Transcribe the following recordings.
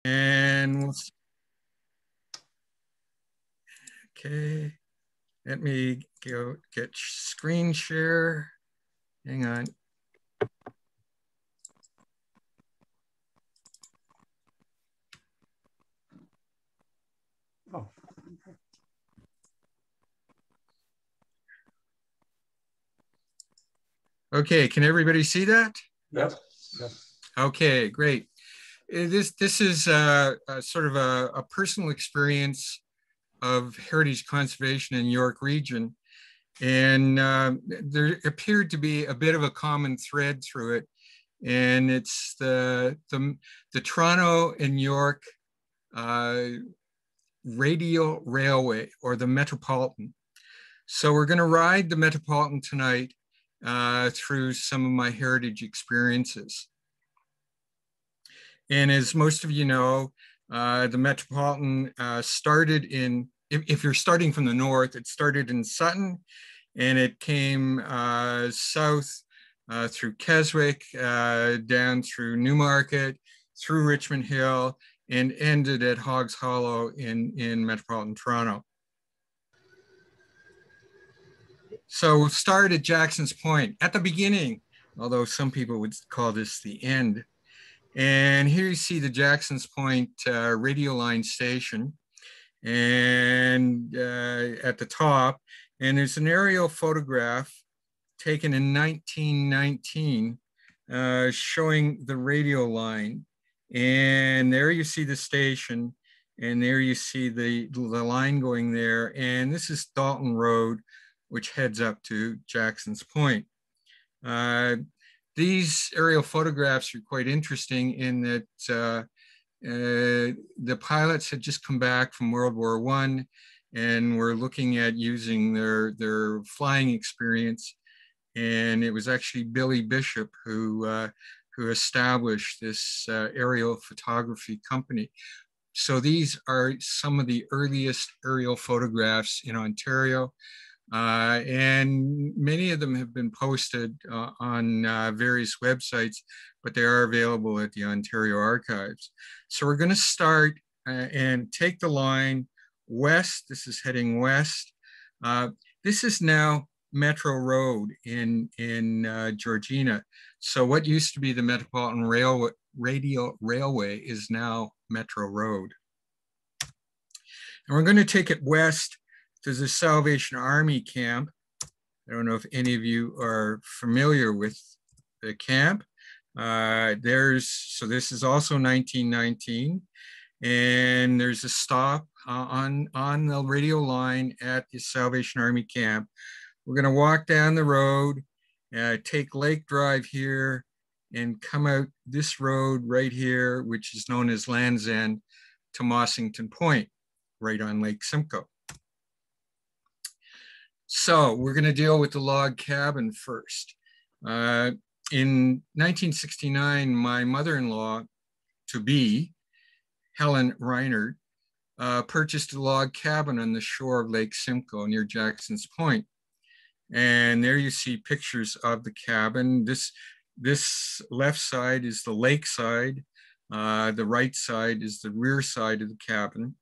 And okay, let me go get screen share. Hang on. Oh. Okay, can everybody see that? Yep. Yep. Okay, great. This is sort of a personal experience of heritage conservation in York Region. And there appeared to be a bit of a common thread through it. And it's the Toronto and York radial railway, or the Metropolitan. So we're going to ride the Metropolitan tonight through some of my heritage experiences. And as most of you know, the Metropolitan started in, if you're starting from the north, it started in Sutton, and it came south through Keswick, down through Newmarket, through Richmond Hill, and ended at Hoggs Hollow in Metropolitan Toronto. So we'll start at Jackson's Point at the beginning, although some people would call this the end. And here you see the Jackson's Point radio line station, and at the top, and there's an aerial photograph taken in 1919 showing the radio line. And there you see the station, and there you see the line going there. And this is Dalton Road, which heads up to Jackson's Point. These aerial photographs are quite interesting in that the pilots had just come back from World War I and were looking at using their flying experience. And it was actually Billy Bishop who established this aerial photography company. So these are some of the earliest aerial photographs in Ontario. And many of them have been posted on various websites, but they are available at the Ontario Archives. So we're going to start and take the line west. This is heading west. This is now Metro Road in Georgina. So what used to be the Metropolitan Radial Railway is now Metro Road. And we're going to take it west. There's a Salvation Army camp. I don't know if any of you are familiar with the camp. So this is also 1919. And there's a stop on the radio line at the Salvation Army camp. We're going to walk down the road, take Lake Drive here, and come out this road right here, which is known as Land's End, to Mossington Point, right on Lake Simcoe. So we're going to deal with the log cabin first. In 1969, my mother-in-law, to be, Helen Reinert, purchased a log cabin on the shore of Lake Simcoe near Jackson's Point. And there you see pictures of the cabin. This left side is the lake side. The right side is the rear side of the cabin.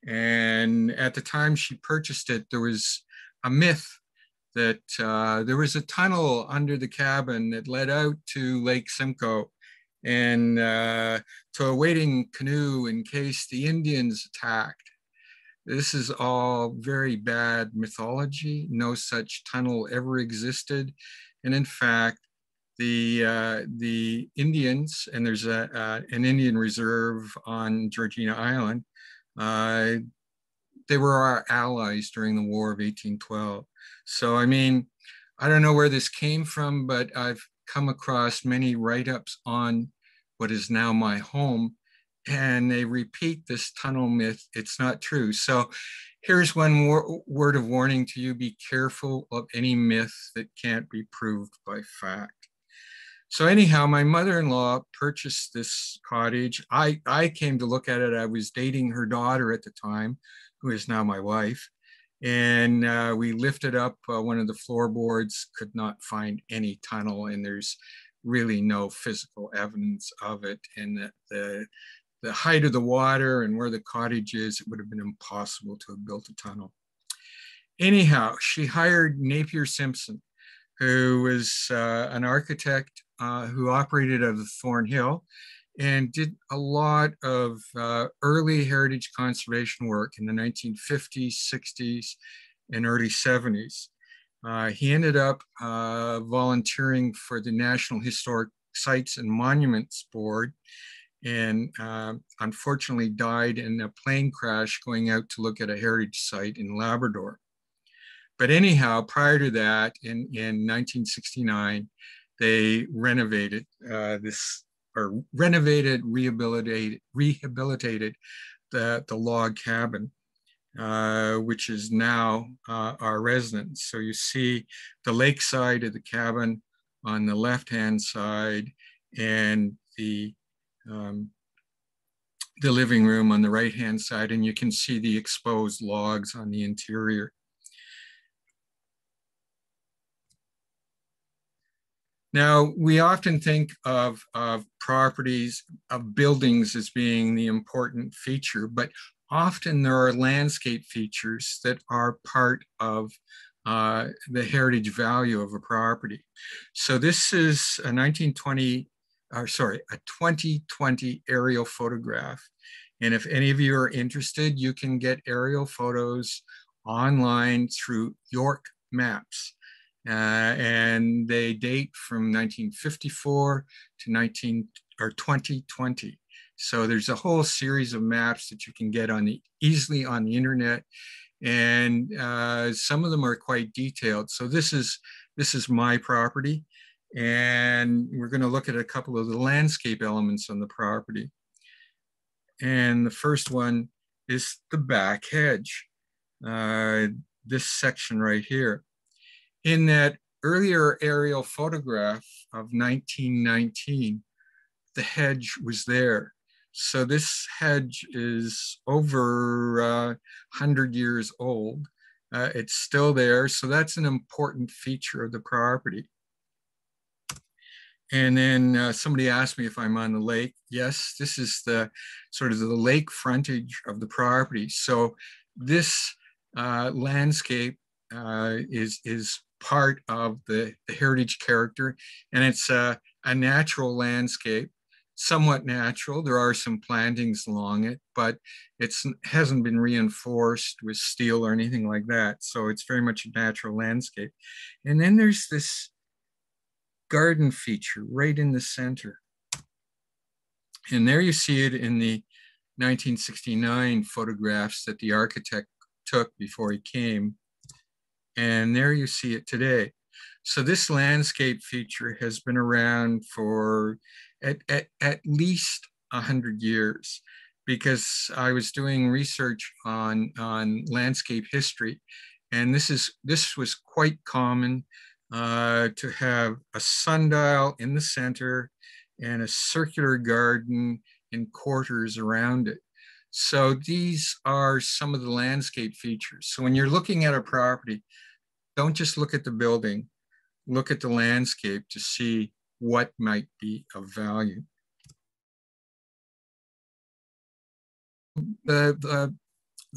And at the time she purchased it, there was a myth that there was a tunnel under the cabin that led out to Lake Simcoe and to a waiting canoe in case the Indians attacked. This is all very bad mythology. No such tunnel ever existed. And in fact, the Indians, and there's an Indian reserve on Georgina Island, they were our allies during the War of 1812. So, I mean, I don't know where this came from, but I've come across many write-ups on what is now my home, and they repeat this tunnel myth. It's not true. So here's one word of warning to you: be careful of any myth that can't be proved by fact. So anyhow, my mother-in-law purchased this cottage. I came to look at it. I was dating her daughter at the time, who is now my wife. And we lifted up one of the floorboards, could not find any tunnel, and there's really no physical evidence of it. And the height of the water and where the cottage is, it would have been impossible to have built a tunnel. Anyhow, she hired Napier Simpson, who was an architect who operated out of Thornhill and did a lot of early heritage conservation work in the 1950s, 60s, and early 70s. He ended up volunteering for the National Historic Sites and Monuments Board, and unfortunately died in a plane crash going out to look at a heritage site in Labrador. But anyhow, prior to that, in 1969, they renovated rehabilitated the log cabin, which is now our residence. So you see the lake side of the cabin on the left-hand side, and the living room on the right-hand side, and you can see the exposed logs on the interior. Now, we often think of properties, of buildings as being the important feature, but often there are landscape features that are part of the heritage value of a property. So this is a 2020 aerial photograph. And if any of you are interested, you can get aerial photos online through York Maps. And they date from 1954 to 2020. So there's a whole series of maps that you can get easily on the internet, and some of them are quite detailed. So this is my property, and we're going to look at a couple of the landscape elements on the property. And the first one is the back hedge, this section right here. In that earlier aerial photograph of 1919, the hedge was there. So this hedge is over 100 years old. It's still there, so that's an important feature of the property. And then somebody asked me if I'm on the lake. Yes, this is the sort of the lake frontage of the property. So this landscape is part of the heritage character, and it's a natural landscape, somewhat natural. There are some plantings along it, but it hasn't been reinforced with steel or anything like that. So it's very much a natural landscape. And then there's this garden feature right in the center. And there you see it in the 1969 photographs that the architect took before he came. And there you see it today. So this landscape feature has been around for at least 100 years, because I was doing research on landscape history. And this was quite common to have a sundial in the center and a circular garden in quarters around it. So these are some of the landscape features. So when you're looking at a property, don't just look at the building, look at the landscape to see what might be of value. The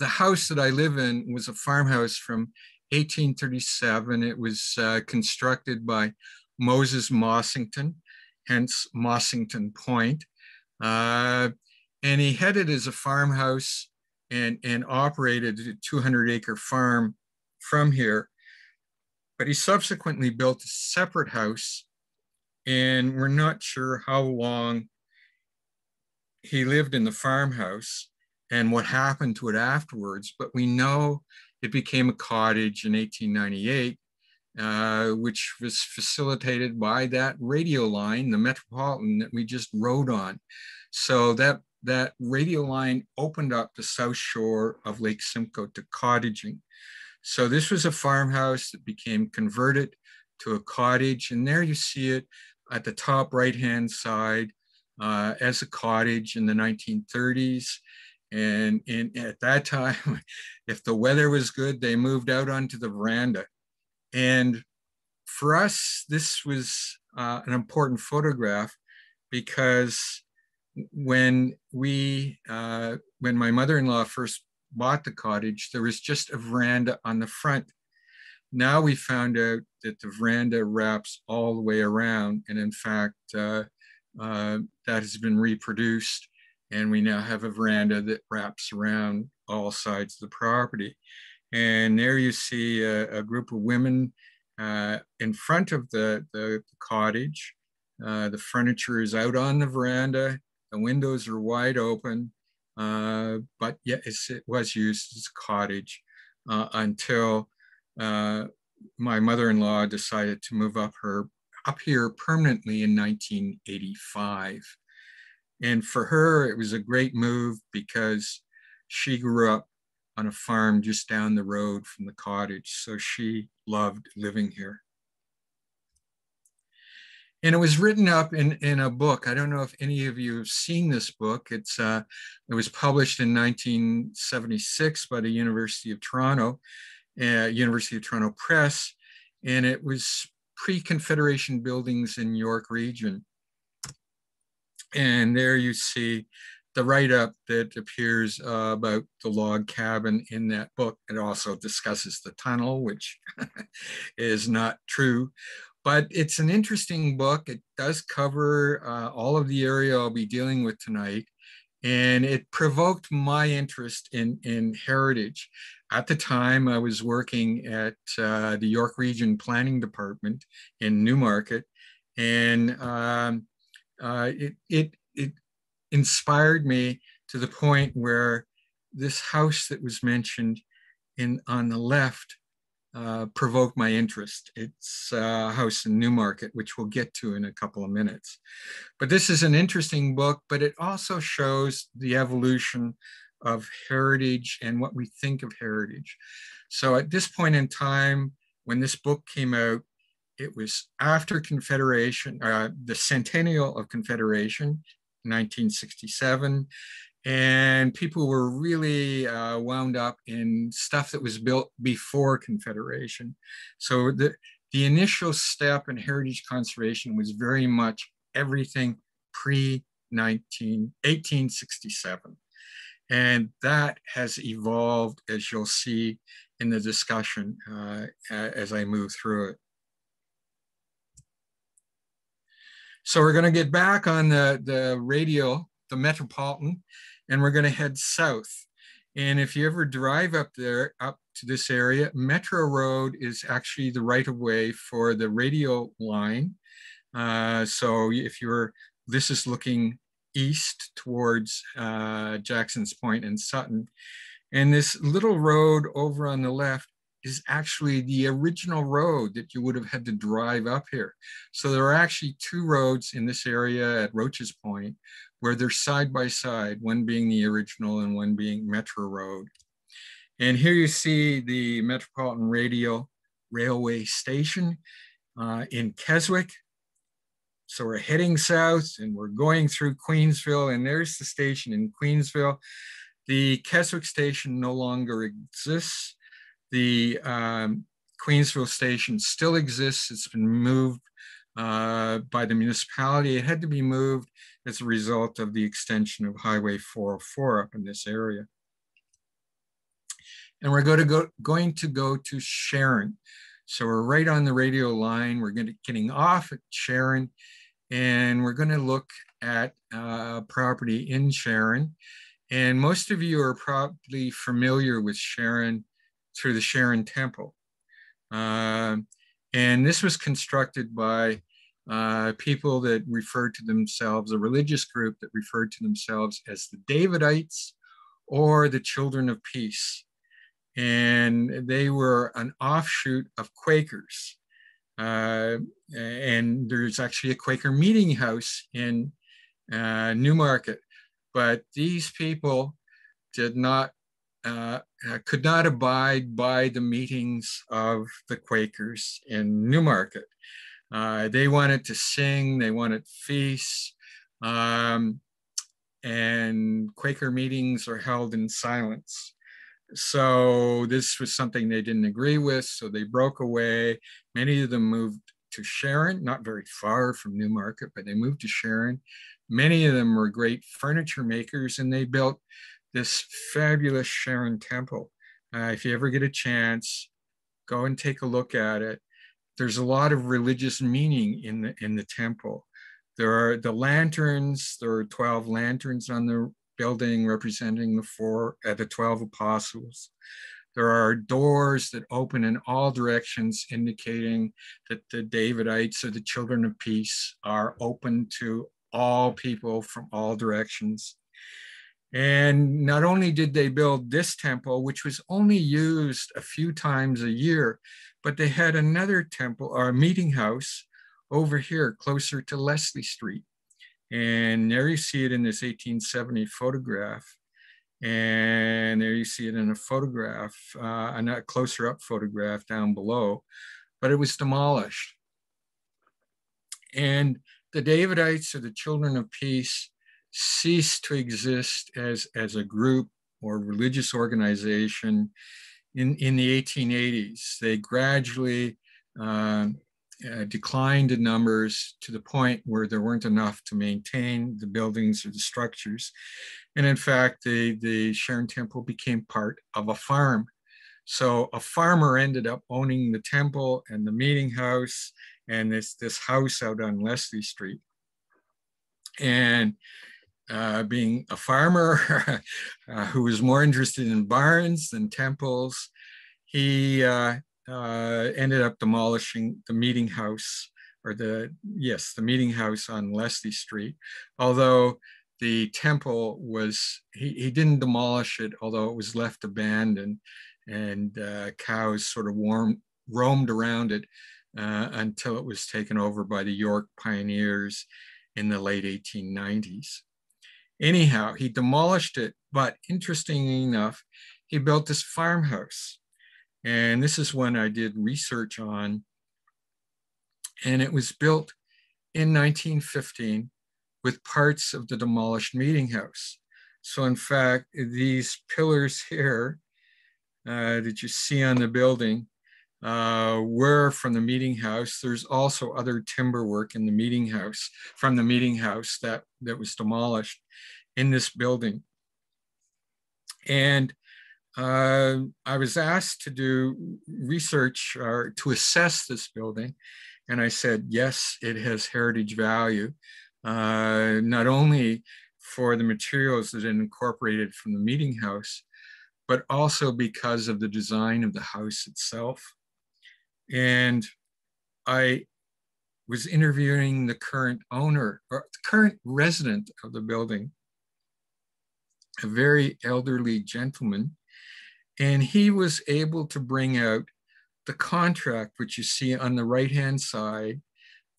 house that I live in was a farmhouse from 1837. It was constructed by Moses Mossington, hence Mossington Point. And he had it as a farmhouse and operated a 200-acre farm from here. But he subsequently built a separate house, and we're not sure how long he lived in the farmhouse and what happened to it afterwards, but we know it became a cottage in 1898, which was facilitated by that radio line, the Metropolitan, that we just rode on. So that radio line opened up the south shore of Lake Simcoe to cottaging. So this was a farmhouse that became converted to a cottage, and there you see it at the top right-hand side as a cottage in the 1930s. And at that time, if the weather was good, they moved out onto the veranda. And for us, this was an important photograph, because when my mother-in-law first bought the cottage, there was just a veranda on the front. Now we found out that the veranda wraps all the way around, and in fact, that has been reproduced, and we now have a veranda that wraps around all sides of the property. And there you see a group of women in front of the cottage. The furniture is out on the veranda. The windows are wide open, but yes, it was used as a cottage until my mother-in-law decided to move up here permanently in 1985. And for her, it was a great move because she grew up on a farm just down the road from the cottage, so she loved living here. And it was written up in a book. I don't know if any of you have seen this book. It was published in 1976 by the University of Toronto Press, and it was pre-Confederation buildings in York Region. And there you see the write-up that appears about the log cabin in that book. It also discusses the tunnel, which is not true. But it's an interesting book. It does cover all of the area I'll be dealing with tonight. And it provoked my interest in heritage. At the time, I was working at the York Region Planning Department in Newmarket. And it inspired me to the point where this house that was mentioned on the left provoked my interest. It's a house in Newmarket, which we'll get to in a couple of minutes. But this is an interesting book, but it also shows the evolution of heritage and what we think of heritage. So at this point in time, when this book came out, it was after Confederation, the centennial of Confederation, 1967. And people were really wound up in stuff that was built before Confederation. So the initial step in heritage conservation was very much everything pre-1867. And that has evolved, as you'll see in the discussion as I move through it. So we're going to get back on the radial, the Metropolitan, and we're going to head south. And if you ever drive up there, up to this area, Metro Road is actually the right of way for the radial line. So if this is looking east towards Jackson's Point and Sutton. And this little road over on the left is actually the original road that you would have had to drive up here. So there are actually two roads in this area at Roach's Point where they're side by side, one being the original and one being Metro Road. And here you see the Metropolitan Radial Railway Station in Keswick. So we're heading south and we're going through Queensville, and there's the station in Queensville. The Keswick station no longer exists. The Queensville station still exists. It's been moved by the municipality. It had to be moved as a result of the extension of Highway 404 up in this area. And we're going to go to Sharon. So we're right on the radial line. We're getting off at Sharon, and we're going to look at property in Sharon. And most of you are probably familiar with Sharon through the Sharon Temple. And this was constructed by people that referred to themselves, a religious group that referred to themselves as the Davidites or the Children of Peace. And they were an offshoot of Quakers. And there's actually a Quaker meeting house in Newmarket. But these people could not abide by the meetings of the Quakers in Newmarket. They wanted to sing, they wanted feasts, and Quaker meetings are held in silence. So this was something they didn't agree with, so they broke away. Many of them moved to Sharon, not very far from Newmarket, but they moved to Sharon. Many of them were great furniture makers, and they built this fabulous Sharon Temple. If you ever get a chance, go and take a look at it. There's a lot of religious meaning in the temple. There are the lanterns. There are 12 lanterns on the building representing the 12 apostles. There are doors that open in all directions, indicating that the Davidites, or the children of peace, are open to all people from all directions. And not only did they build this temple, which was only used a few times a year, but they had another temple or a meeting house over here closer to Leslie Street. And there you see it in this 1870 photograph. And there you see it in a photograph, a closer up photograph down below, but it was demolished. And the Davidites, or the Children of Peace, ceased to exist as a group or religious organization in the 1880s. They gradually declined in numbers to the point where there weren't enough to maintain the buildings or the structures. And in fact, the Sharon Temple became part of a farm. So a farmer ended up owning the temple and the meeting house and this house out on Leslie Street. And being a farmer who was more interested in barns than temples, he ended up demolishing the meeting house, or the meeting house on Leslie Street. Although the temple was, he didn't demolish it, although it was left abandoned, and cows sort of roamed around it until it was taken over by the York pioneers in the late 1890s. Anyhow, he demolished it, but interestingly enough, he built this farmhouse. And this is one I did research on. And it was built in 1915 with parts of the demolished meeting house. So in fact, these pillars here that you see on the building were from the meeting house. There's also other timber work in the meeting house, from the meeting house that was demolished in this building. And I was asked to do research or to assess this building. And I said, yes, it has heritage value, not only for the materials that it incorporated from the meeting house, but also because of the design of the house itself. And I was interviewing the current owner, or the current resident of the building, a very elderly gentleman. And he was able to bring out the contract, which you see on the right-hand side,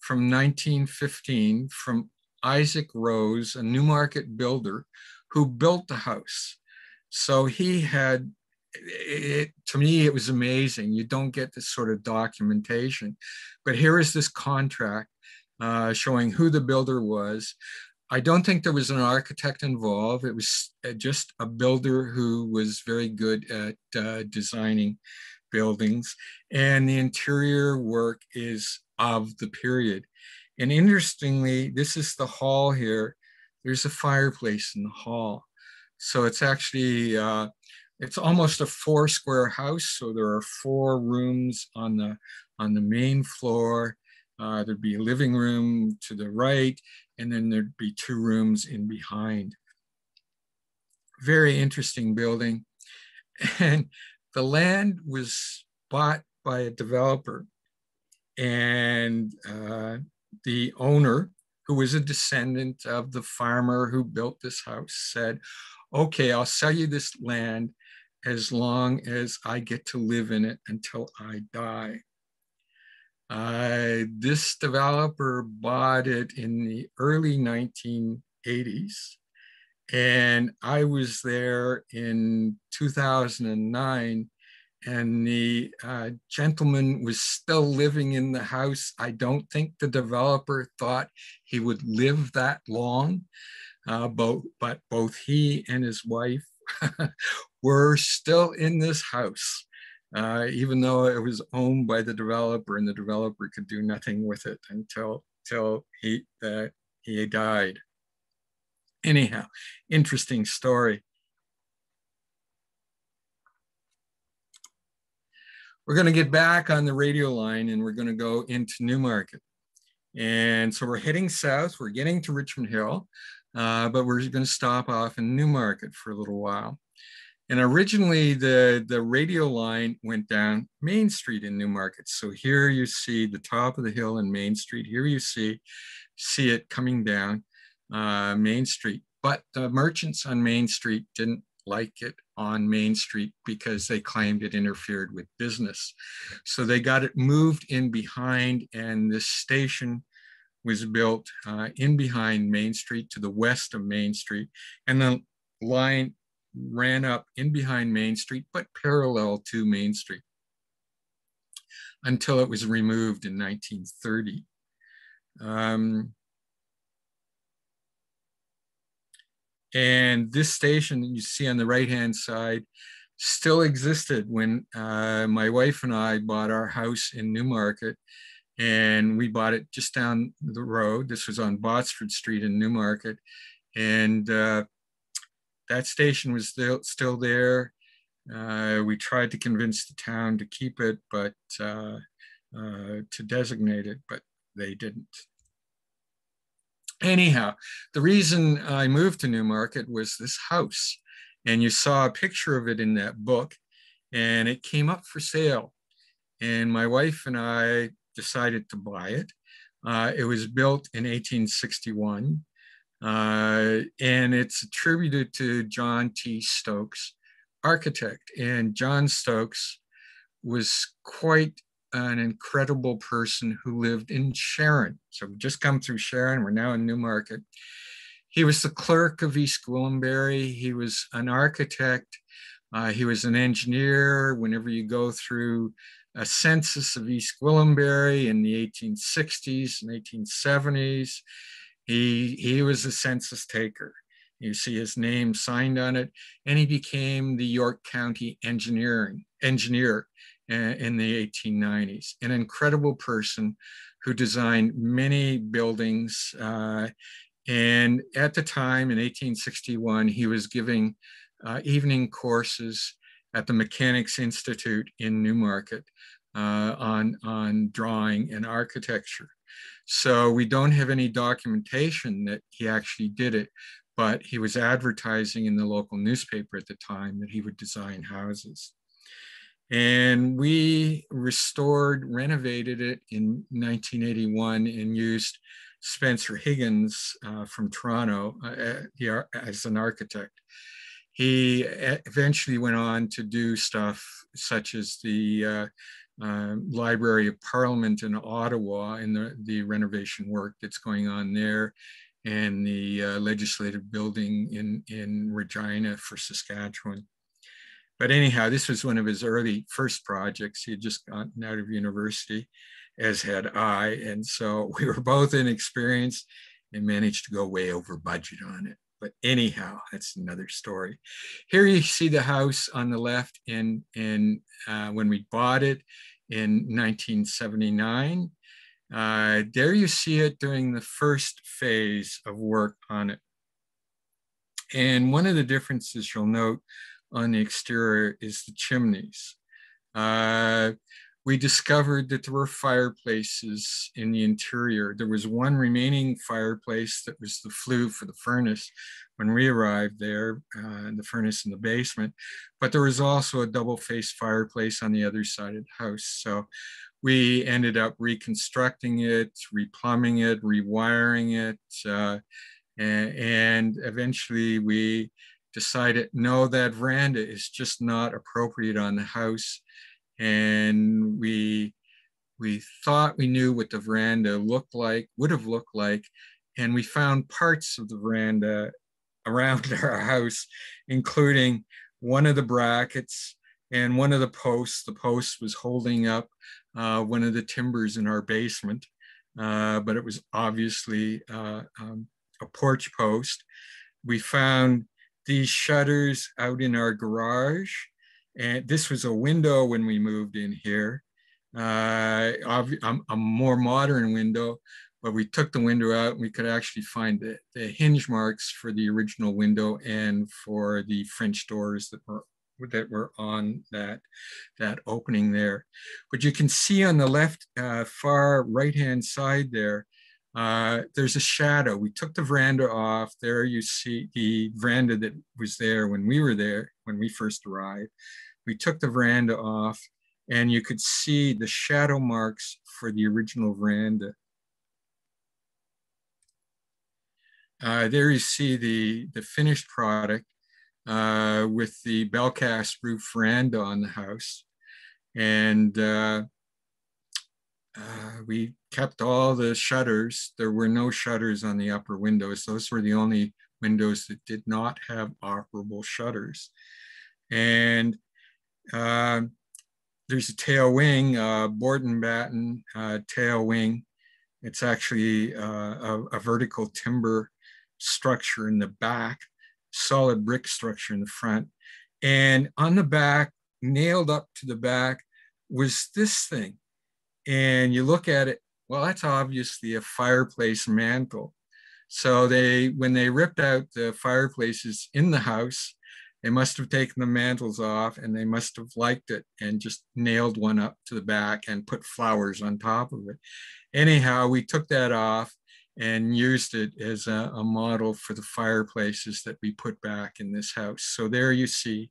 from 1915, from Isaac Rose, a Newmarket builder who built the house. So he had, to me, it was amazing. You don't get this sort of documentation. But here is this contract showing who the builder was. I don't think there was an architect involved. It was just a builder who was very good at designing buildings. And the interior work is of the period. And interestingly, this is the hall here. There's a fireplace in the hall. So it's actually, it's almost a 4-square house. So there are 4 rooms on the main floor. There'd be a living room to the right, and then there'd be 2 rooms in behind. Very interesting building. And the land was bought by a developer, and the owner, who was a descendant of the farmer who built this house, said, okay, I'll sell you this land as long as I get to live in it until I die. This developer bought it in the early 1980s, and I was there in 2009, and the gentleman was still living in the house. I don't think the developer thought he would live that long, but both he and his wife were still in this house. Even though it was owned by the developer, and the developer could do nothing with it until he died. Anyhow, interesting story. We're going to get back on the radio line and we're going to go into Newmarket. And so we're heading south. We're getting to Richmond Hill, but we're going to stop off in Newmarket for a little while. And originally the radio line went down Main Street in Newmarket. So here you see the top of the hill in Main Street. Here you see it coming down Main Street. But the merchants on Main Street didn't like it on Main Street because they claimed it interfered with business. So they got it moved in behind, and this station was built in behind Main Street to the west of Main Street. And the line ran up in behind Main Street, but parallel to Main Street until it was removed in 1930. And this station that you see on the right-hand side still existed when my wife and I bought our house in Newmarket, and we bought it just down the road. This was on Botsford Street in Newmarket. And that station was still there. We tried to convince the town to keep it, but to designate it, but they didn't. Anyhow, the reason I moved to Newmarket was this house. And you saw a picture of it in that book, and it came up for sale. And my wife and I decided to buy it. It was built in 1861. And it's attributed to John T. Stokes, architect. And John Stokes was quite an incredible person who lived in Sharon. So we've just come through Sharon. We're now in Newmarket. He was the clerk of East Gwillimbury. He was an architect. He was an engineer. Whenever you go through a census of East Gwillimbury in the 1860s and 1870s, he was a census taker. You see his name signed on it, and he became the York County engineer in the 1890s. An incredible person who designed many buildings. And at the time, in 1861, he was giving evening courses at the Mechanics Institute in Newmarket on drawing and architecture. So we don't have any documentation that he actually did it, but he was advertising in the local newspaper at the time that he would design houses. And we renovated it in 1981 and used Spencer Higgins from Toronto as an architect. He eventually went on to do stuff such as the Library of Parliament in Ottawa and the renovation work that's going on there, and the legislative building in Regina for Saskatchewan. But anyhow, this was one of his first projects. He had just gotten out of university, as had I. And so we were both inexperienced and managed to go way over budget on it. But anyhow, that's another story. Here you see the house on the left when we bought it in 1979. There you see it during the first phase of work on it. And one of the differences you'll note on the exterior is the chimneys. We discovered that there were fireplaces in the interior. There was one remaining fireplace that was the flue for the furnace when we arrived there, the furnace in the basement. But there was also a double-faced fireplace on the other side of the house. So we ended up reconstructing it, replumbing it, rewiring it, and eventually we decided, no, that veranda is just not appropriate on the house. And we thought we knew what the veranda would have looked like. And we found parts of the veranda around our house, including one of the brackets and one of the posts. The post was holding up one of the timbers in our basement, but it was obviously a porch post. We found these shutters out in our garage. And this was a window when we moved in here, a more modern window, but we took the window out and we could actually find the hinge marks for the original window and for the French doors that were on that opening there. But you can see on the left, far right-hand side there, there's a shadow. We took the veranda off. There you see the veranda that was there when we were there, when we first arrived. We took the veranda off and you could see the shadow marks for the original veranda. There you see the finished product with the Belcast roof veranda on the house. And we kept all the shutters. There were no shutters on the upper windows. Those were the only windows that did not have operable shutters. And there's a tail wing, board and batten tail wing. It's actually a vertical timber structure in the back, solid brick structure in the front. And on the back, nailed up to the back, was this thing. And you look at it, well, that's obviously a fireplace mantle. So when they ripped out the fireplaces in the house, they must have taken the mantles off and they must have liked it and just nailed one up to the back and put flowers on top of it. Anyhow, we took that off and used it as a model for the fireplaces that we put back in this house. So there you see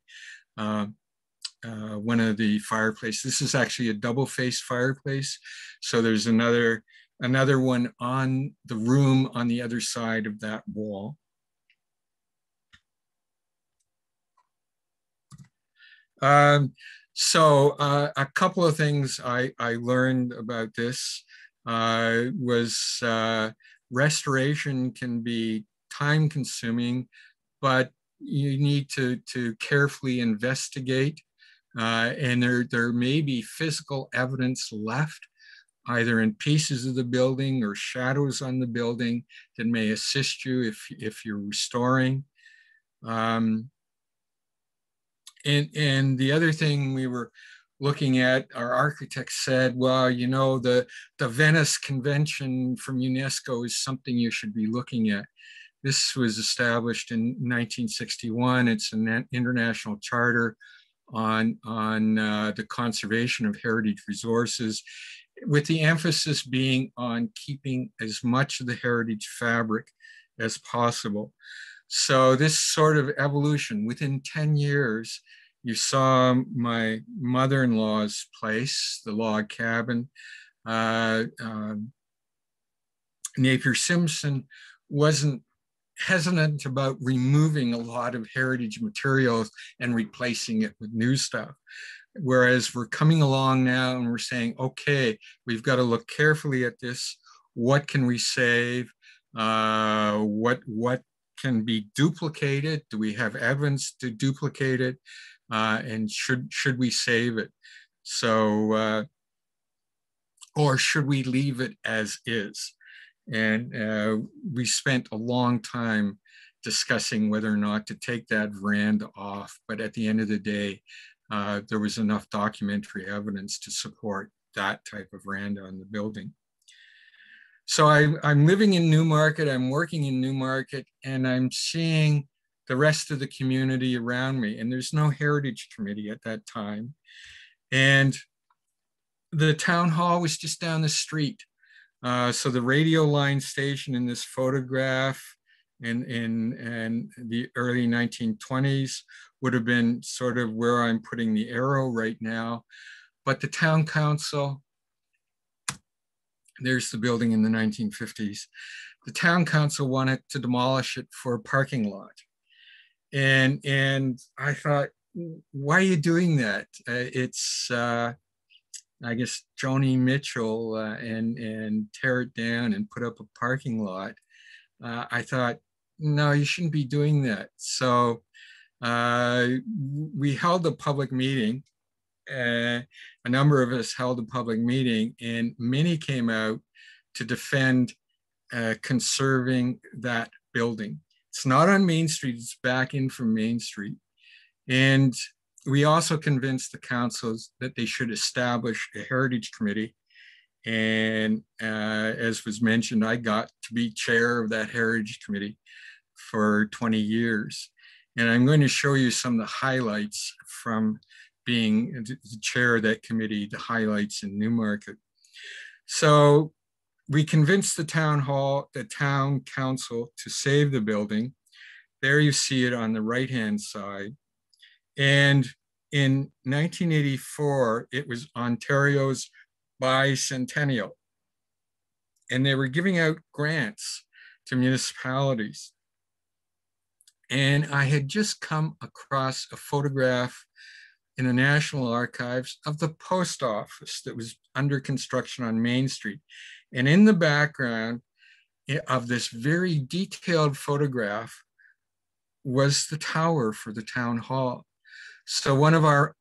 one of the fireplaces. This is actually a double-faced fireplace. So there's another one on the room on the other side of that wall. So a couple of things I learned about this was restoration can be time-consuming, but you need to carefully investigate. And there may be physical evidence left, either in pieces of the building or shadows on the building that may assist you if you're restoring. And the other thing we were looking at, our architect said, well, you know, the Venice Convention from Unesco is something you should be looking at. This was established in 1961. It's an international charter on the conservation of heritage resources, with the emphasis being on keeping as much of the heritage fabric as possible. So this sort of evolution, within 10 years, you saw my mother-in-law's place, the log cabin. Napier Simpson wasn't hesitant about removing a lot of heritage materials and replacing it with new stuff. Whereas we're coming along now and we're saying, okay, we've got to look carefully at this. What can we save? What can be duplicated? Do we have evidence to duplicate it? And should we save it? So, or should we leave it as is? And we spent a long time discussing whether or not to take that veranda off. But at the end of the day, there was enough documentary evidence to support that type of veranda on the building. So I'm living in Newmarket, I'm working in Newmarket, and I'm seeing the rest of the community around me. And there's no heritage committee at that time. And the town hall was just down the street. So the radio line station in this photograph in the early 1920s would have been sort of where I'm putting the arrow right now. But the town council, there's the building in the 1950s. The town council wanted to demolish it for a parking lot. And I thought, why are you doing that? It's, I guess, Joni Mitchell and tear it down and put up a parking lot. I thought, no, you shouldn't be doing that. So we held a public meeting. A number of us held a public meeting, and many came out to defend conserving that building. It's not on Main Street, it's back in from Main Street. And we also convinced the councils that they should establish a heritage committee And as was mentioned, I got to be chair of that Heritage Committee for 20 years. And I'm going to show you some of the highlights from being the chair of that committee, the highlights in Newmarket. So we convinced the town council to save the building. There you see it on the right-hand side. And in 1984, it was Ontario's bicentennial. And they were giving out grants to municipalities. And I had just come across a photograph in the National Archives of the post office that was under construction on Main Street. And in the background of this very detailed photograph was the tower for the town hall. So one of our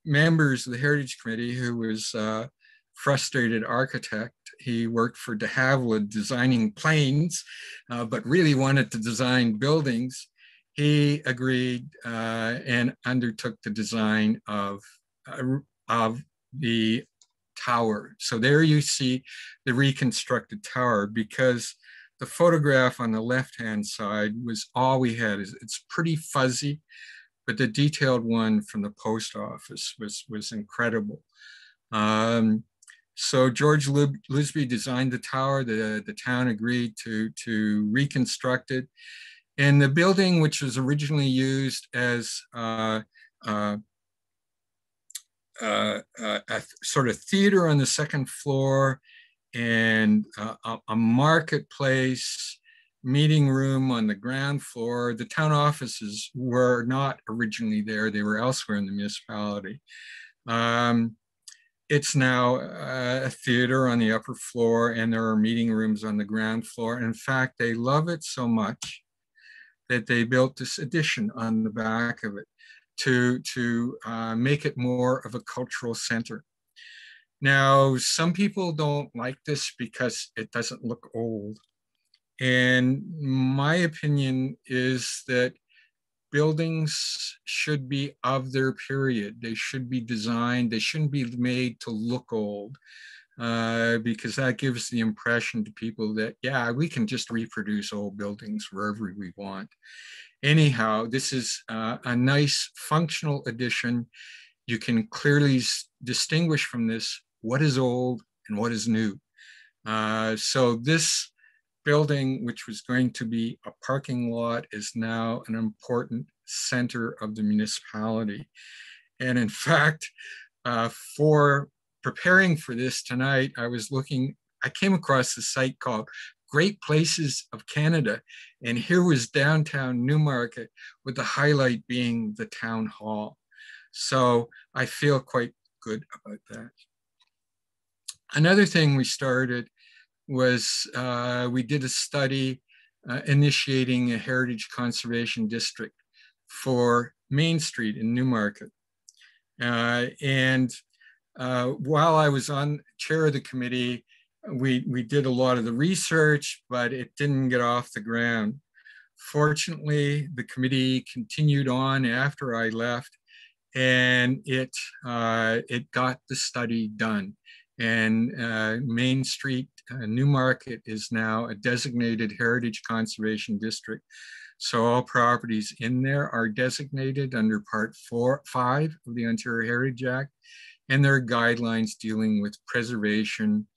members of the Heritage Committee, who was a frustrated architect, he worked for de Havilland designing planes, but really wanted to design buildings. He agreed and undertook the design of the tower. So there you see the reconstructed tower, because the photograph on the left-hand side was all we had. It's pretty fuzzy, but the detailed one from the post office was incredible. So George Lisby designed the tower. The town agreed to reconstruct it. And the building, which was originally used as a sort of theater on the second floor and a marketplace, meeting room on the ground floor. The town offices were not originally there. They were elsewhere in the municipality. It's now a theater on the upper floor, and there are meeting rooms on the ground floor. And in fact, they love it so much that they built this addition on the back of it to make it more of a cultural center. Now, some people don't like this because it doesn't look old. And my opinion is that buildings should be of their period. They should be designed, they shouldn't be made to look old, because that gives the impression to people that, yeah, we can just reproduce old buildings wherever we want. Anyhow, this is a nice functional addition. You can clearly distinguish from this what is old and what is new. So this building, which was going to be a parking lot, is now an important center of the municipality. And in fact, for preparing for this tonight, I came across a site called Great Places of Canada. And here was downtown Newmarket, with the highlight being the town hall. So I feel quite good about that. Another thing we started was we did a study initiating a heritage conservation district for Main Street in Newmarket. And while I was on chair of the committee, we did a lot of the research, but it didn't get off the ground. Fortunately, the committee continued on after I left, and it got the study done. And Main Street, Newmarket, is now a designated heritage conservation district. So all properties in there are designated under Part 5 of the Ontario Heritage Act, and there are guidelines dealing with preservation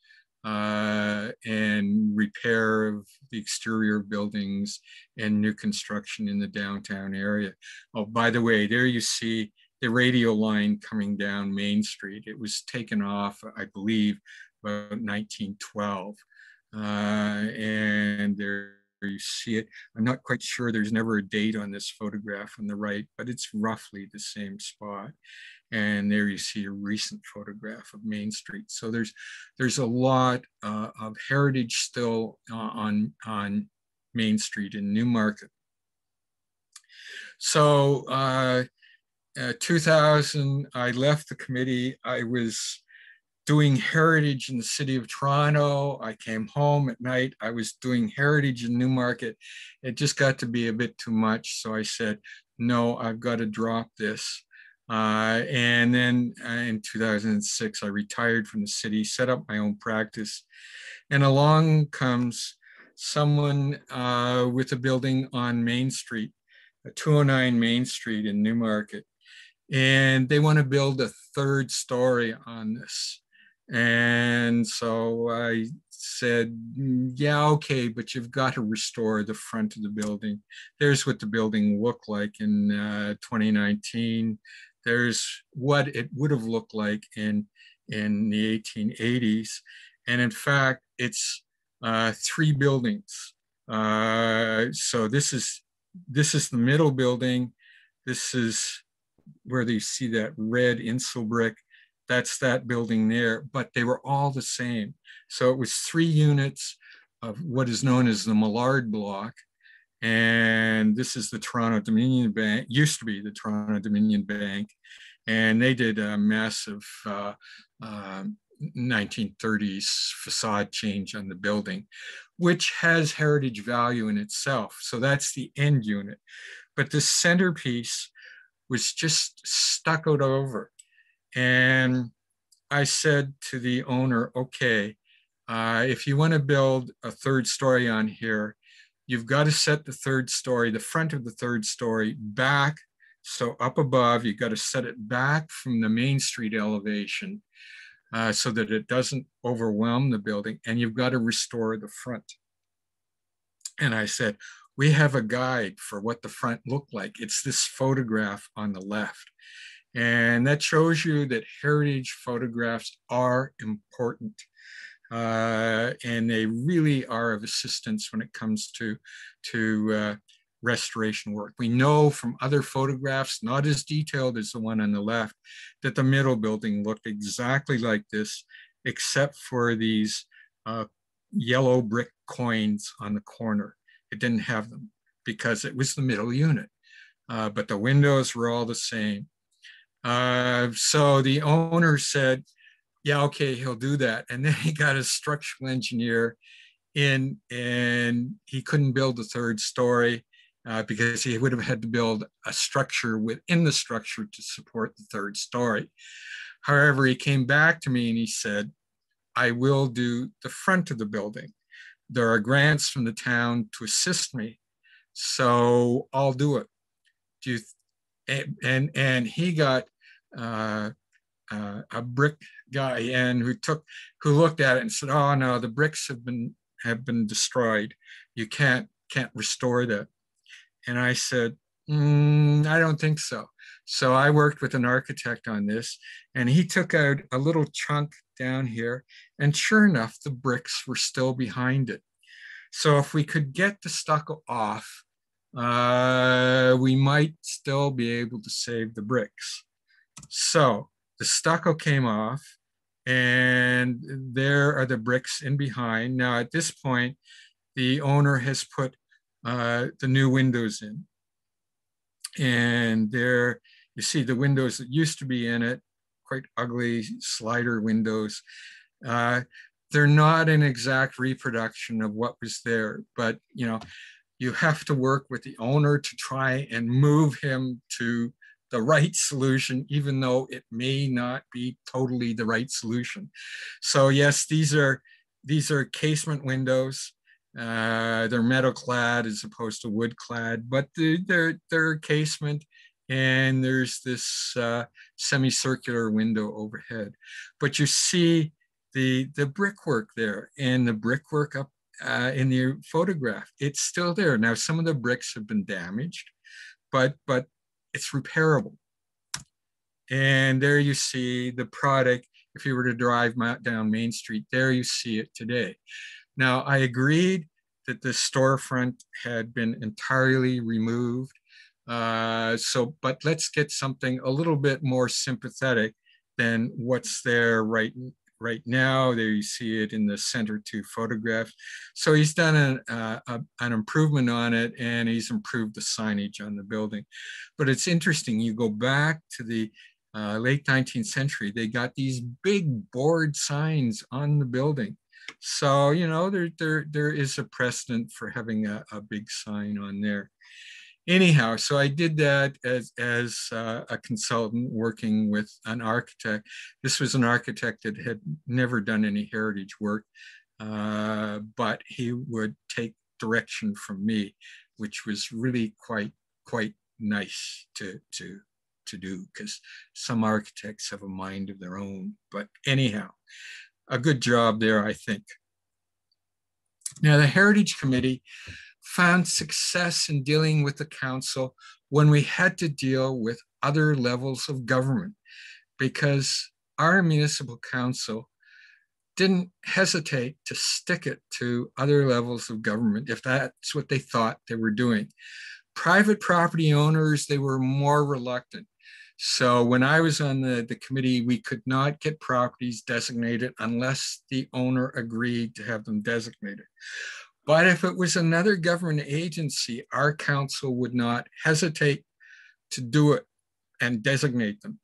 and repair of the exterior buildings and new construction in the downtown area. Oh, by the way, there you see the radio line coming down Main Street. It was taken off, I believe, about 1912. And there you see it. I'm not quite sure, there's never a date on this photograph on the right, but it's roughly the same spot. And there you see a recent photograph of Main Street. So there's a lot of heritage still on Main Street in Newmarket. So 2000, I left the committee. I was doing heritage in the city of Toronto. I came home at night. I was doing heritage in Newmarket. It just got to be a bit too much. So I said, no, I've got to drop this. And then in 2006, I retired from the city, set up my own practice. And along comes someone with a building on Main Street, 209 Main Street in Newmarket. And they want to build a third story on this. And so I said, yeah, okay, but you've got to restore the front of the building. There's what the building looked like in 2019. There's what it would have looked like in the 1880s. And in fact, it's three buildings. So this is the middle building. This is where you see that red insul brick. That's that building there, but they were all the same. So it was three units of what is known as the Millard block. And this is the Toronto Dominion Bank, used to be the Toronto Dominion Bank. And they did a massive 1930s facade change on the building, which has heritage value in itself. So that's the end unit. But the centerpiece was just stuccoed over. And I said to the owner, okay, if you want to build a third story on here, you've got to set the third story, the front of the third story back. So up above, you've got to set it back from the Main Street elevation so that it doesn't overwhelm the building, and you've got to restore the front. And I said, we have a guide for what the front looked like. It's this photograph on the left. And that shows you that heritage photographs are important. And they really are of assistance when it comes to restoration work. We know from other photographs, not as detailed as the one on the left, that the middle building looked exactly like this, except for these yellow brick coins on the corner. It didn't have them because it was the middle unit, but the windows were all the same. So the owner said, yeah, okay, he'll do that. And then he got a structural engineer in, and he couldn't build the third story because he would have had to build a structure within the structure to support the third story. However, he came back to me and he said, I will do the front of the building. There are grants from the town to assist me, so I'll do it. Do you and he got a brick guy in who looked at it and said, "Oh no, the bricks have been destroyed. You can't restore that." And I said, I don't think so. So I worked with an architect on this, and he took out a little chunk down here, and sure enough, the bricks were still behind it. So if we could get the stucco off, we might still be able to save the bricks. So the stucco came off, and there are the bricks in behind. Now at this point, the owner has put the new windows in. And there you see the windows that used to be in it, quite ugly slider windows. They're not an exact reproduction of what was there, but you have to work with the owner to try and move him to the right solution, even though it may not be totally the right solution. So yes, these are casement windows. They're metal clad as opposed to wood clad, but they're casement, and there's this semicircular window overhead. But you see the brickwork there, and the brickwork up in the photograph, it's still there. Now some of the bricks have been damaged, but it's repairable. And there you see the product. If you were to drive down Main Street, there you see it today. Now, I agreed that the storefront had been entirely removed. But let's get something a little bit more sympathetic than what's there right now. There you see it in the center two photographs. So he's done an improvement on it, and he's improved the signage on the building. But it's interesting, you go back to the late 19th century, they got these big board signs on the building. So, there is a precedent for having a big sign on there. anyhow, so I did that as a consultant working with an architect. This was an architect that had never done any heritage work, but he would take direction from me, which was really quite nice to do, because some architects have a mind of their own. But anyhow, a good job there, I think. Now, the Heritage Committee found success in dealing with the council when we had to deal with other levels of government, because our municipal council didn't hesitate to stick it to other levels of government if that's what they thought they were doing. Private property owners, they were more reluctant. So when I was on the committee, we could not get properties designated unless the owner agreed to have them designated. But if it was another government agency, our council would not hesitate to do it and designate them.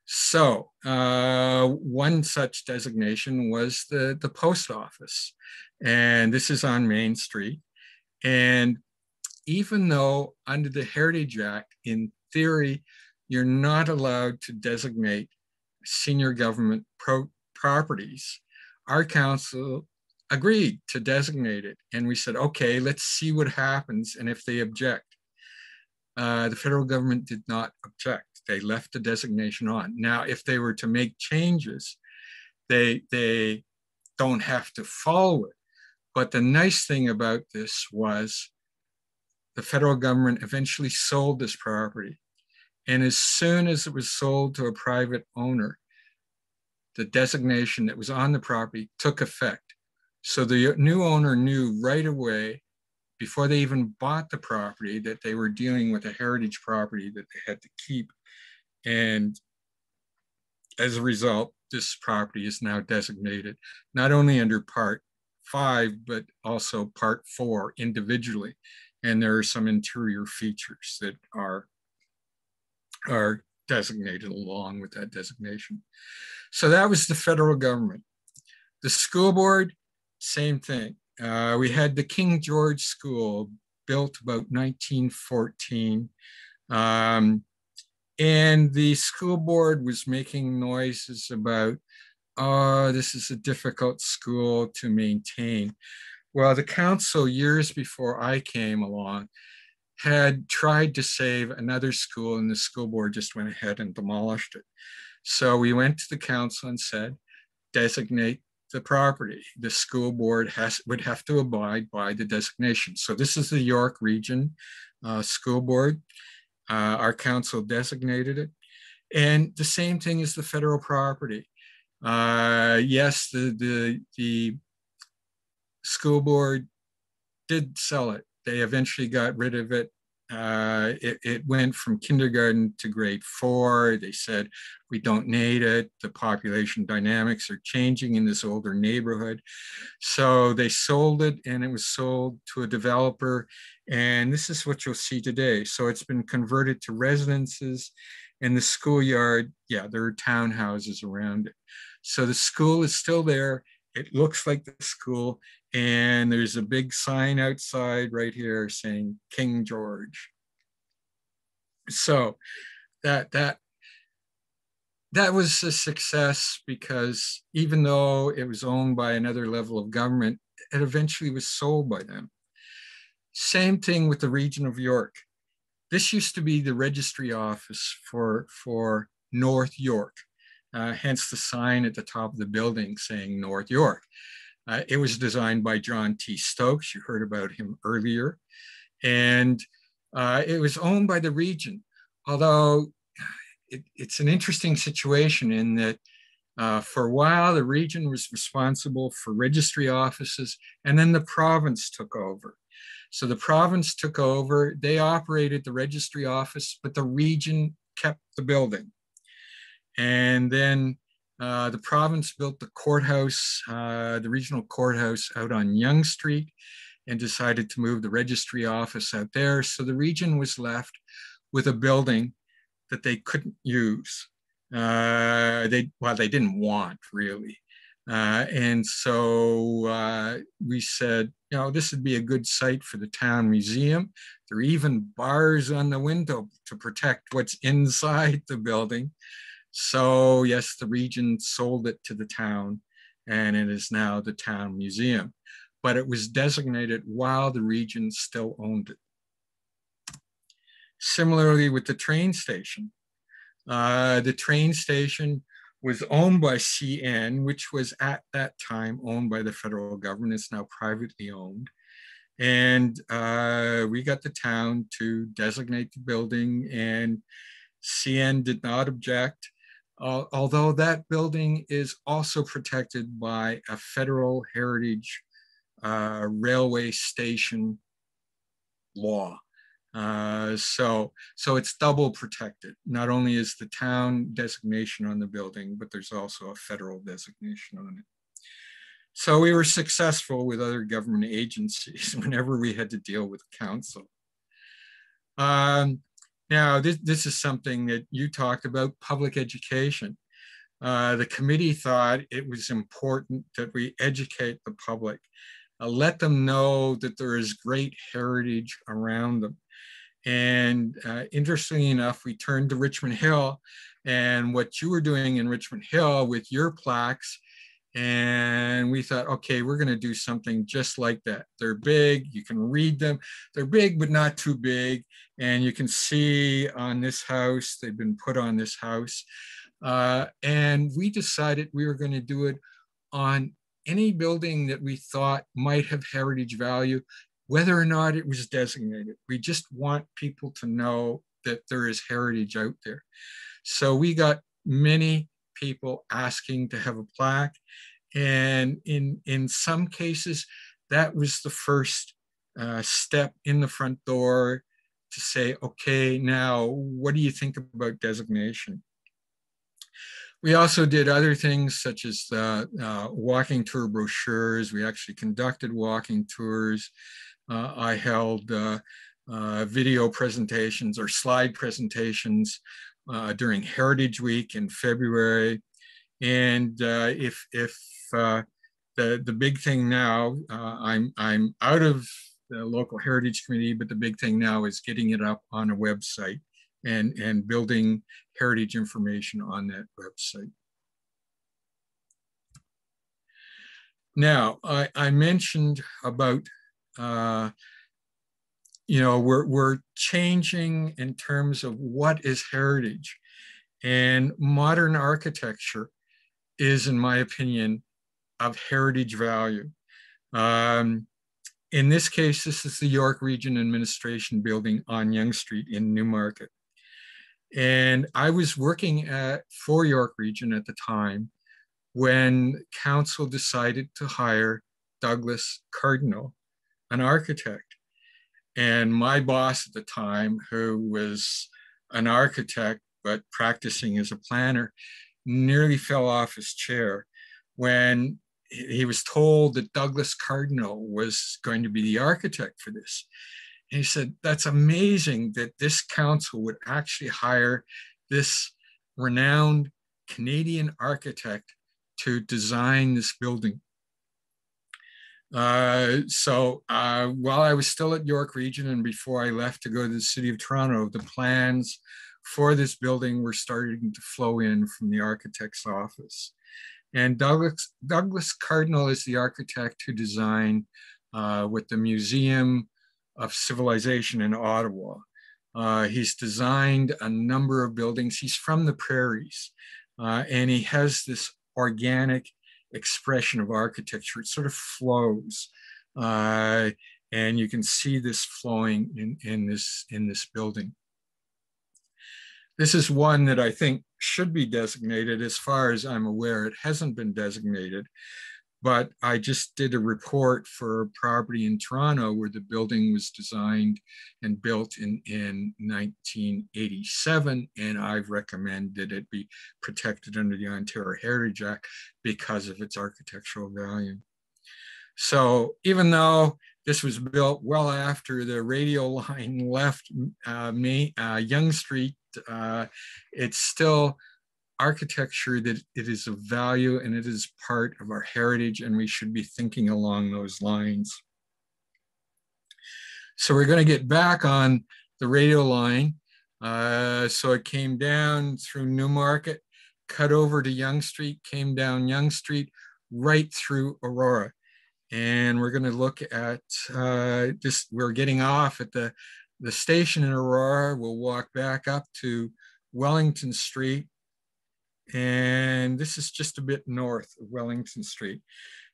So one such designation was the post office. And this is on Main Street. And even though under the Heritage Act, in theory, you're not allowed to designate senior government properties, our council agreed to designate it. And we said, okay, let's see what happens and if they object. The federal government did not object. They left the designation on. Now, if they were to make changes, they don't have to follow it. But the nice thing about this was the federal government eventually sold this property. And as soon as it was sold to a private owner, the designation that was on the property took effect. So the new owner knew right away, before they even bought the property, that they were dealing with a heritage property that they had to keep. And as a result, this property is now designated not only under Part 5, but also Part 4 individually. And there are some interior features that are designated along with that designation. So that was the federal government. The school board, same thing. We had the King George School, built about 1914. And the school board was making noises about, oh, this is a difficult school to maintain. Well, the council, years before I came along, had tried to save another school, and the school board just went ahead and demolished it. So we went to the council and said, designate the property. The school board would have to abide by the designation. So this is the York Region School Board. Our council designated it. And the same thing as the federal property. Yes, the school board did sell it. They eventually got rid of it. It went from kindergarten to grade 4. They said, we don't need it. The population dynamics are changing in this older neighborhood. So they sold it, and it was sold to a developer. And this is what you'll see today. So it's been converted to residences, and the schoolyard, yeah, there are townhouses around it. So the school is still there. It looks like the school, and there's a big sign outside right here saying King George. So that was a success, because even though it was owned by another level of government, it eventually was sold by them. Same thing with the region of York. This used to be the registry office for North York. Hence the sign at the top of the building saying North York. It was designed by John T. Stokes. You heard about him earlier. And it was owned by the region, although it's an interesting situation in that for a while, the region was responsible for registry offices, and then the province took over. So the province took over, they operated the registry office, but the region kept the building. And then the province built the courthouse, the regional courthouse out on Yonge Street, and decided to move the registry office out there. So the region was left with a building that they couldn't use. They didn't want, really. And so we said, you know, this would be a good site for the town museum. There are even bars on the window to protect what's inside the building. So yes, the region sold it to the town, and it is now the town museum. But it was designated while the region still owned it. Similarly with the train station. The train station was owned by CN, which was at that time owned by the federal government. It's now privately owned. And we got the town to designate the building, and CN did not object, although that building is also protected by a federal heritage railway station law. So it's double protected. Not only is the town designation on the building, but there's also a federal designation on it. So we were successful with other government agencies whenever we had to deal with council. Now, this is something that you talked about, public education. The committee thought it was important that we educate the public, let them know that there is great heritage around them. And interestingly enough, we turned to Richmond Hill and what you were doing in Richmond Hill with your plaques. And we thought, okay, we're going to do something just like that. They're big, you can read them. They're big, but not too big. And you can see on this house, they've been put on this house. And we decided we were going to do it on any building that we thought might have heritage value, whether or not it was designated. We just want people to know that there is heritage out there. So we got many people asking to have a plaque. And in some cases, that was the first step in the front door to say, okay, now what do you think about designation? We also did other things such as walking tour brochures. We actually conducted walking tours. I held video presentations or slide presentations during Heritage Week in February. And if the big thing now, I'm out of the local heritage committee, but the big thing now is getting it up on a website and building heritage information on that website. Now, I mentioned about, you know, we're changing in terms of what is heritage, and modern architecture is, in my opinion, of heritage value. In this case, this is the York Region Administration Building on Yonge Street in Newmarket. And I was working for York Region at the time when council decided to hire Douglas Cardinal, an architect. And my boss at the time, who was an architect but practicing as a planner, nearly fell off his chair when he was told that Douglas Cardinal was going to be the architect for this. And he said, that's amazing that this council would actually hire this renowned Canadian architect to design this building. So while I was still at York Region and before I left to go to the City of Toronto, the plans for this building were starting to flow in from the architect's office. And Douglas Cardinal is the architect who designed with the Museum of Civilization in Ottawa. He's designed a number of buildings. He's from the prairies, and he has this organic expression of architecture. It sort of flows, and you can see this flowing in this building. This is one that I think should be designated. As far as I'm aware, it hasn't been designated, but I just did a report for a property in Toronto where the building was designed and built in 1987, and I've recommended it be protected under the Ontario Heritage Act because of its architectural value. So even though this was built well after the radial line left Yonge Street, it's still architecture that it is of value and it is part of our heritage, and we should be thinking along those lines. So we're going to get back on the radio line. So it came down through Newmarket, cut over to Yonge Street, came down Yonge Street, right through Aurora. And we're going to look at this. We're getting off at the station in Aurora. We'll walk back up to Wellington Street. And this is just a bit north of Wellington Street.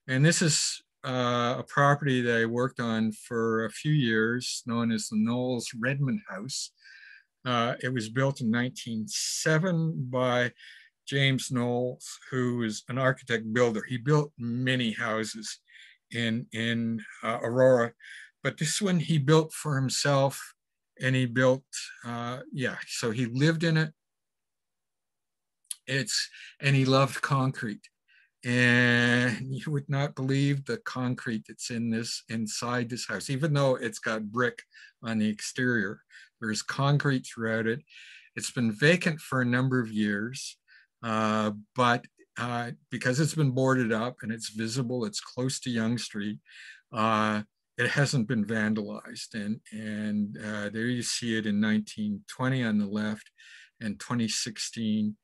And this is a property that I worked on for a few years, known as the Knowles Redmond House. It was built in 1907 by James Knowles, who is an architect builder. He built many houses in Aurora, but this one he built for himself, and he built, so he lived in it. And he loved concrete. And you would not believe the concrete that's inside this house, even though it's got brick on the exterior. There's concrete throughout it. It's been vacant for a number of years, but because it's been boarded up and it's visible, it's close to Yonge Street, it hasn't been vandalized. And there you see it in 1920 on the left, and 2016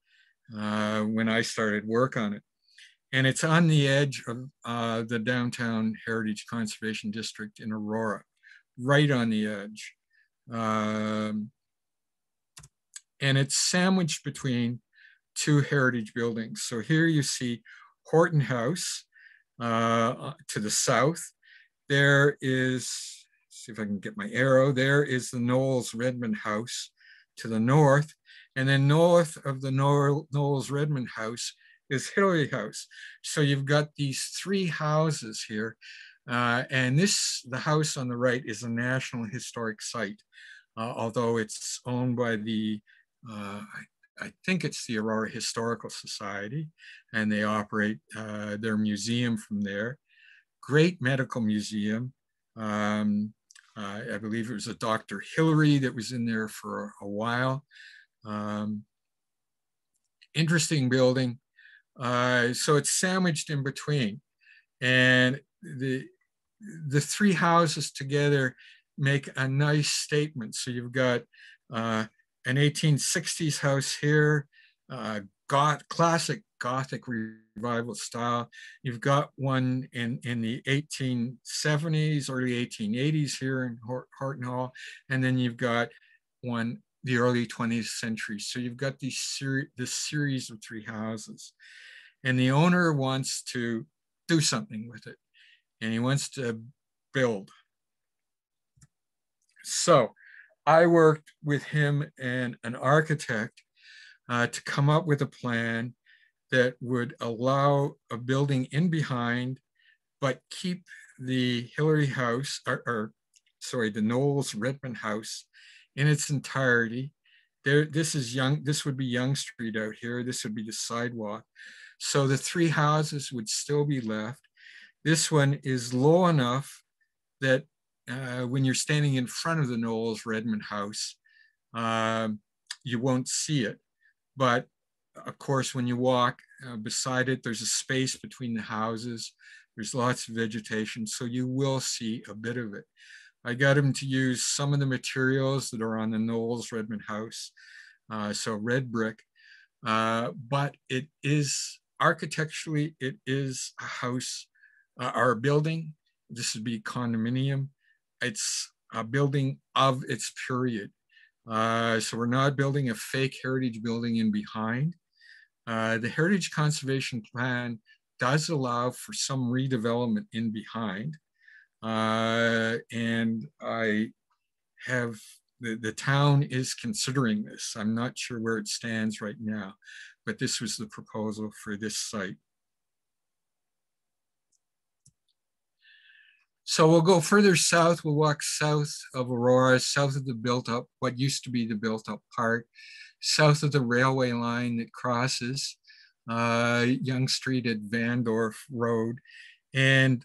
when I started work on it. And it's on the edge of the Downtown Heritage Conservation District in Aurora, right on the edge. And it's sandwiched between two heritage buildings. So here you see Horton House to the south. There is, see if I can get my arrow, there is the Knowles Redmond House to the north. And then north of the Knowles Redmond House is Hillary House. So you've got these three houses here. And the house on the right is a National Historic Site, although it's owned by the, I think it's the Aurora Historical Society, and they operate their museum from there. Great medical museum. I believe it was a Dr. Hillary that was in there for a while. Interesting building. So it's sandwiched in between, and the three houses together make a nice statement. So you've got an 1860s house here, classic Gothic revival style. You've got one in the 1870s, early 1880s here in Horton Hall, and then you've got one the early 20th century. So you've got this series of three houses, and the owner wants to do something with it, and he wants to build. So I worked with him and an architect to come up with a plan that would allow a building in behind, but keep the Hillary House, the Knowles Redmond House in its entirety. This would be Yonge Street out here. This would be the sidewalk. So the three houses would still be left. This one is low enough that when you're standing in front of the Knowles Redmond House, you won't see it. But of course, when you walk beside it, there's a space between the houses. There's lots of vegetation, so you will see a bit of it. I got him to use some of the materials that are on the Knowles Redmond House, so red brick, but it is, architecturally, it is a house, or a building. This would be condominium. It's a building of its period. So we're not building a fake heritage building in behind. The Heritage Conservation Plan does allow for some redevelopment in behind. And I have, the town is considering this. I'm not sure where it stands right now, but this was the proposal for this site. So we'll go further south. We'll walk south of Aurora, south of the built up, what used to be the built up part, south of the railway line that crosses Yonge Street at Vandorf Road. And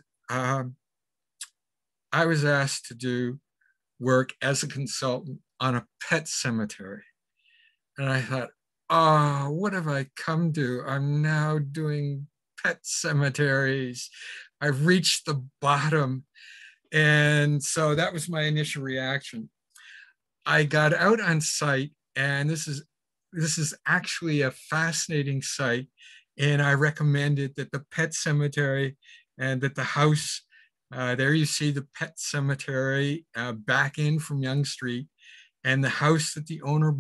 I was asked to do work as a consultant on a pet cemetery. And I thought, oh, what have I come to? I'm now doing pet cemeteries. I've reached the bottom. And so that was my initial reaction. I got out on site, and this is actually a fascinating site, and I recommended that the pet cemetery and that the house, there you see the pet cemetery back in from Yonge Street, and the house that the owner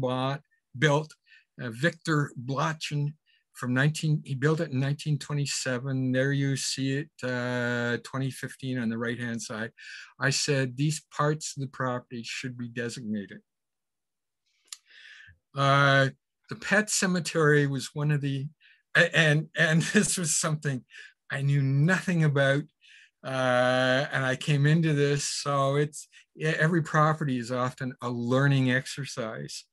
built, Victor Blotchen, he built it in 1927. There you see it, 2015 on the right-hand side. I said, these parts of the property should be designated. The pet cemetery was one of the, and this was something I knew nothing about. And I came into this, so every property is often a learning exercise.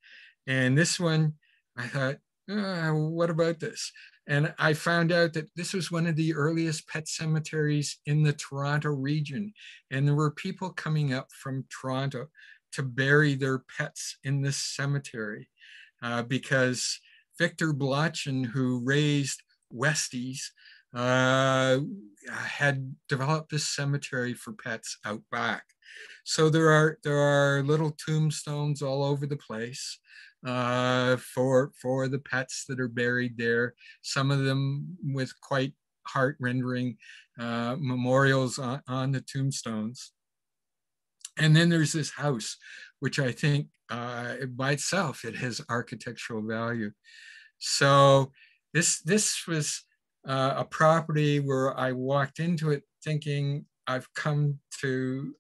And this one, I thought, what about this? And I found out that this was one of the earliest pet cemeteries in the Toronto region. And there were people coming up from Toronto to bury their pets in this cemetery because Victor Blotchen, who raised Westies, had developed this cemetery for pets out back. So there are little tombstones all over the place for the pets that are buried there. Some of them with quite heart-rendering memorials on the tombstones. And then there's this house, which I think by itself, it has architectural value. So this was a property where I walked into it thinking I've come to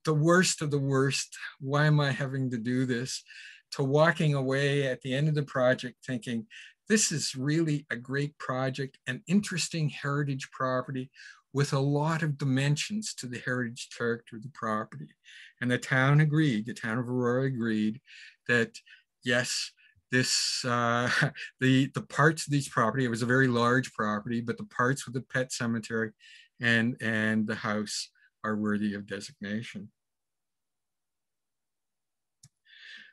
the worst of the worst. Why am I having to do this? To walking away at the end of the project thinking, this is really a great project, an interesting heritage property with a lot of dimensions to the heritage character of the property. And the town agreed, the town of Aurora agreed that yes, this the parts of these property, it was a very large property, but the parts with the pet cemetery and the house are worthy of designation.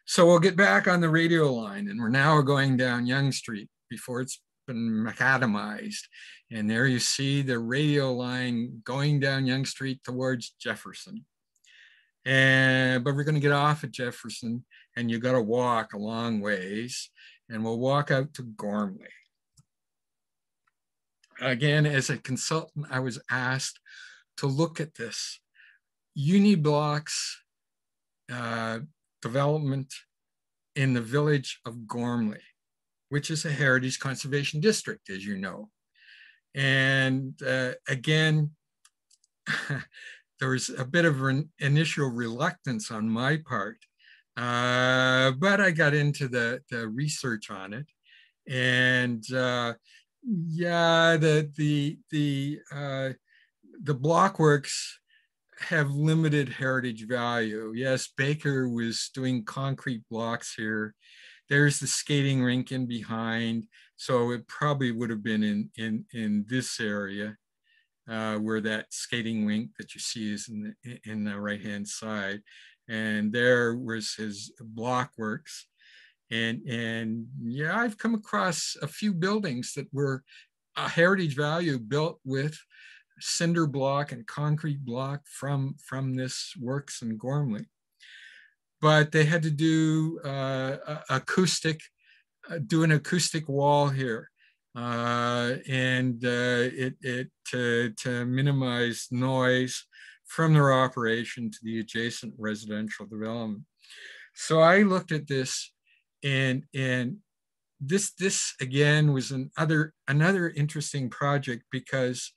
So we'll get back on the radio line, and we're now going down Yonge Street before it's been macadamized. And there you see the radio line going down Yonge Street towards Jefferson. But we're going to get off at Jefferson, and you got to walk a long ways, and we'll walk out to Gormley. Again, as a consultant, I was asked to look at this uniblocks development in the village of Gormley, which is a heritage conservation district, as you know. And again, there was a bit of an initial reluctance on my part, but I got into the research on it. And yeah, the blockworks have limited heritage value. Yes, Baker was doing concrete blocks here. There's the skating rink in behind, so it probably would have been in this area where that skating rink that you see is in the right-hand side. And there was his blockworks. And yeah, I've come across a few buildings that were a heritage value built with cinder block and concrete block from this works in Gormley. But they had to do an acoustic wall here. To minimize noise from their operation to the adjacent residential development. So I looked at this, and this again was another interesting project, because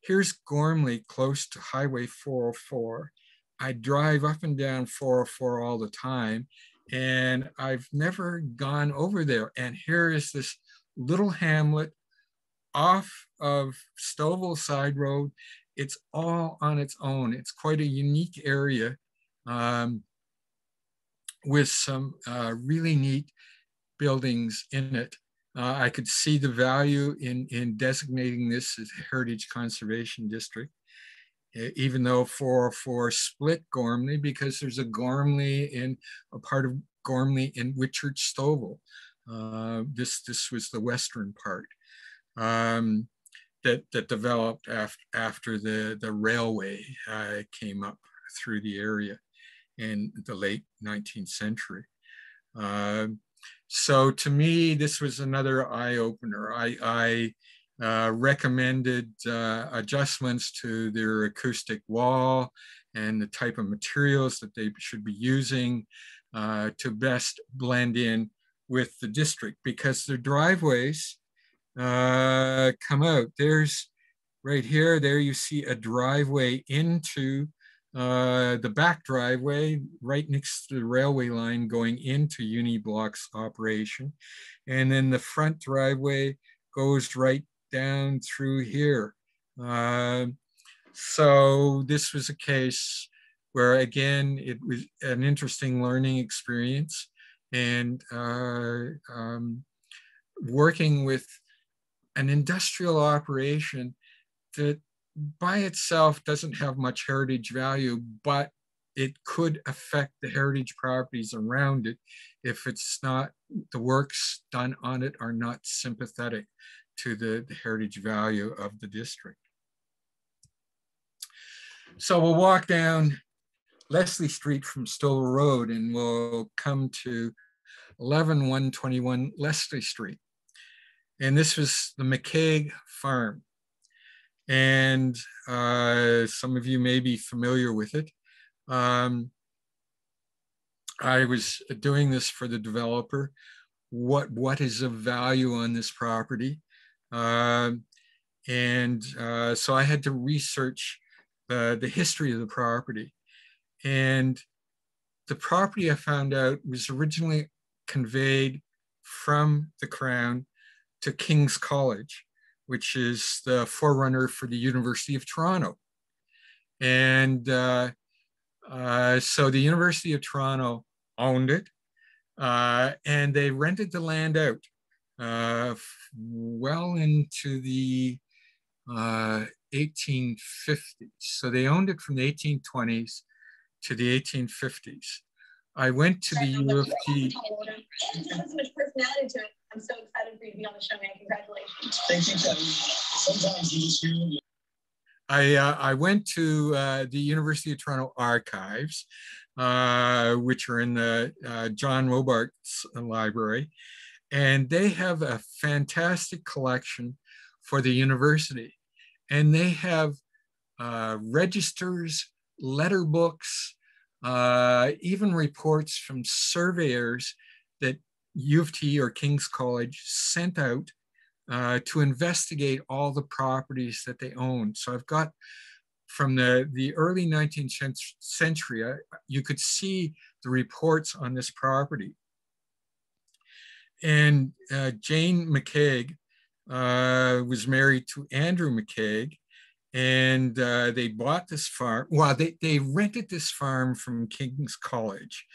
here's Gormley close to Highway 404. I drive up and down 404 all the time, and I've never gone over there. And here is this little hamlet off of Stovall Side Road. It's all on its own. It's quite a unique area with some really neat buildings in it. I could see the value in designating this as a Heritage Conservation District, even though 404 split Gormley, because there's a Gormley in a part of Gormley in Whitchurch Stovall. This was the western part. that developed after the railway came up through the area in the late 19th century. So to me, this was another eye-opener. I recommended adjustments to their acoustic wall and the type of materials that they should be using to best blend in with the district, because their driveways come out. There's right here, there you see a driveway into the back driveway right next to the railway line going into Uniblock's operation. And then the front driveway goes right down through here. So this was a case where, again, it was an interesting learning experience, and working with an industrial operation that by itself doesn't have much heritage value, but it could affect the heritage properties around it if it's not, the works done on it are not sympathetic to the heritage value of the district. So we'll walk down Leslie Street from Stoller Road and we'll come to 11121 Leslie Street. And this was the McCaig farm. And some of you may be familiar with it. I was doing this for the developer. What is of value on this property? So I had to research the history of the property. And the property, I found out, was originally conveyed from the Crown to King's College, which is the forerunner for the University of Toronto. And so the University of Toronto owned it, and they rented the land out well into the 1850s. So they owned it from the 1820s to the 1850s. I went to the U of T. It has so much personality to it. I'm so excited for you to be on the show, man. Congratulations. Thank you, Kevin. Sometimes you just hear. I went to the University of Toronto archives, which are in the John Robarts Library, and they have a fantastic collection for the university. And they have registers, letter books, even reports from surveyors that U of T or King's College sent out to investigate all the properties that they own. So I've got from the early 19th century, you could see the reports on this property. And Jane McCaig was married to Andrew McCaig, and they bought this farm. Well, they rented this farm from King's College,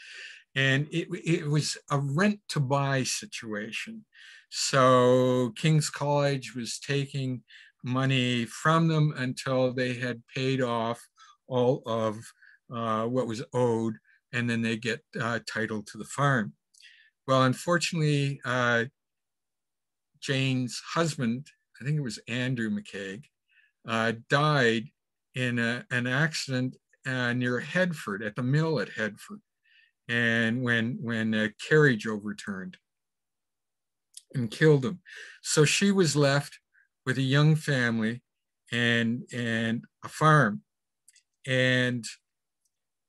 and it was a rent to buy situation. So King's College was taking money from them until they had paid off all of what was owed, and then they get title to the farm. Well, unfortunately, Jane's husband, I think it was Andrew McCaig, died in an accident near Headford, at the mill at Headford, and when a carriage overturned and killed him. So she was left with a young family and a farm. And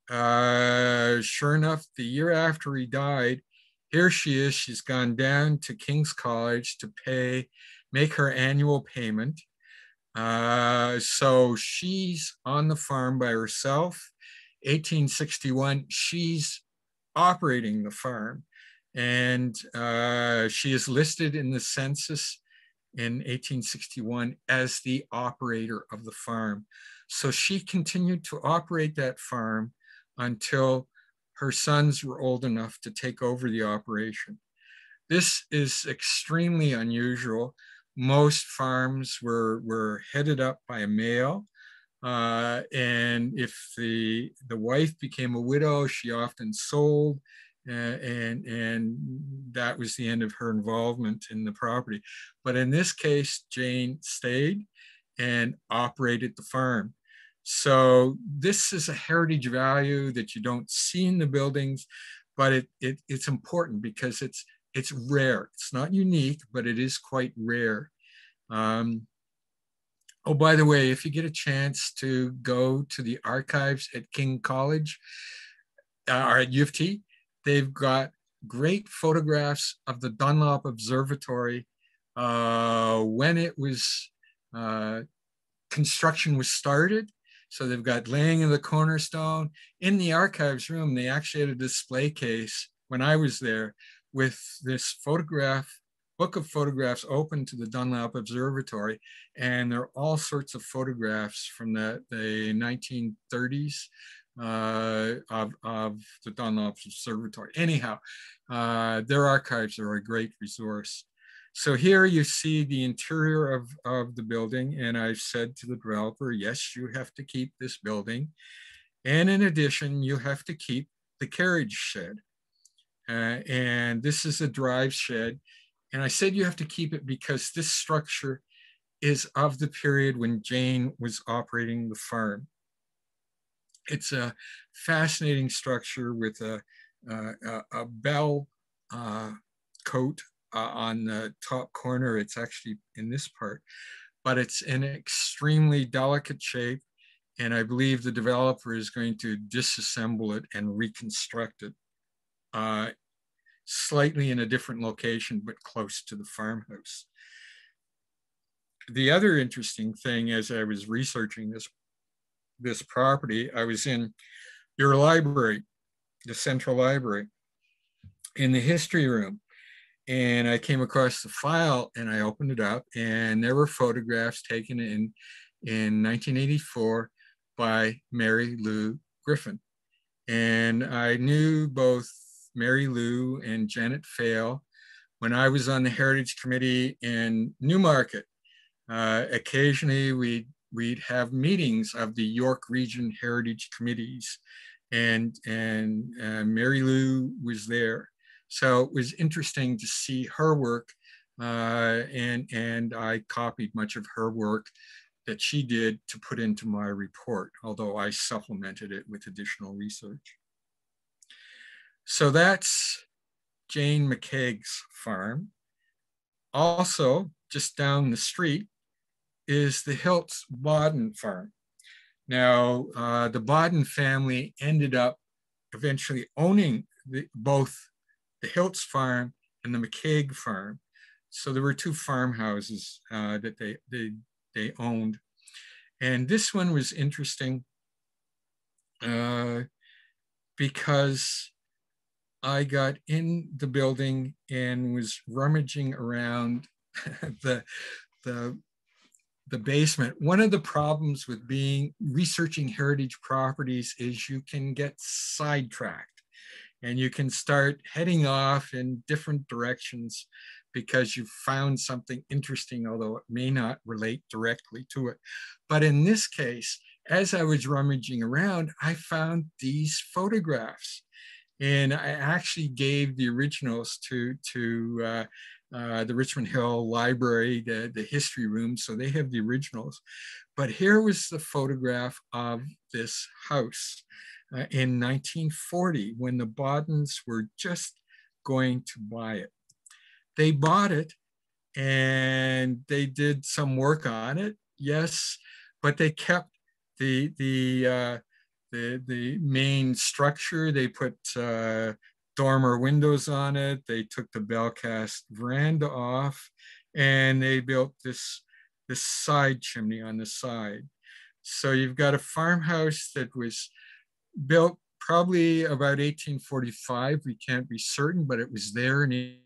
sure enough, the year after he died, here she is. She's gone down to King's College to make her annual payment. So she's on the farm by herself. 1861, she's operating the farm, and she is listed in the census in 1861 as the operator of the farm. So she continued to operate that farm until her sons were old enough to take over the operation. This is extremely unusual. Most farms were headed up by a male. And if the wife became a widow, she often sold and that was the end of her involvement in the property. But in this case, Jane stayed and operated the farm. So this is a heritage value that you don't see in the buildings, but it's important because it's rare. It's not unique, but it is quite rare. Oh, by the way, if you get a chance to go to the archives at King College or at U of T, they've got great photographs of the Dunlop Observatory when it was, construction was started. So they've got laying of the cornerstone. In the archives room, they actually had a display case when I was there with this book of photographs open to the Dunlop Observatory. And there are all sorts of photographs from the 1930s of the Dunlop Observatory. Anyhow, their archives are a great resource. So here you see the interior of the building, and I've said to the developer, yes, you have to keep this building. And in addition, you have to keep the carriage shed. And this is a drive shed. And I said you have to keep it because this structure is of the period when Jane was operating the farm. It's a fascinating structure with a bell coat on the top corner. It's actually in this part, but it's in extremely delicate shape. And I believe the developer is going to disassemble it and reconstruct it slightly in a different location, but close to the farmhouse. The other interesting thing, as I was researching this property, I was in your library, the central library, in the history room. And I came across the file and I opened it up, and there were photographs taken in 1984 by Mary Lou Griffin. And I knew both Mary Lou and Janet Fail when I was on the Heritage Committee in Newmarket. Occasionally we'd have meetings of the York Region Heritage Committees, and Mary Lou was there. So it was interesting to see her work, and I copied much of her work that she did to put into my report, although I supplemented it with additional research. So that's Jane McCaig's farm. Also, just down the street is the Hiltz Bodden farm. Now, the Bodden family ended up eventually owning both the Hiltz farm and the McCaig farm. So there were two farmhouses that they owned. And this one was interesting because I got in the building and was rummaging around the basement. One of the problems with researching heritage properties is you can get sidetracked and you can start heading off in different directions because you found something interesting, although it may not relate directly to it. But in this case, as I was rummaging around, I found these photographs. And I actually gave the originals to the Richmond Hill Library, the history room, so they have the originals. But here was the photograph of this house in 1940 when the Boddens were just going to buy it. They bought it and they did some work on it, yes, but they kept the main structure. They put dormer windows on it. They took the bell cast veranda off, and they built this side chimney on the side. So you've got a farmhouse that was built probably about 1845. We can't be certain, but it was there, and it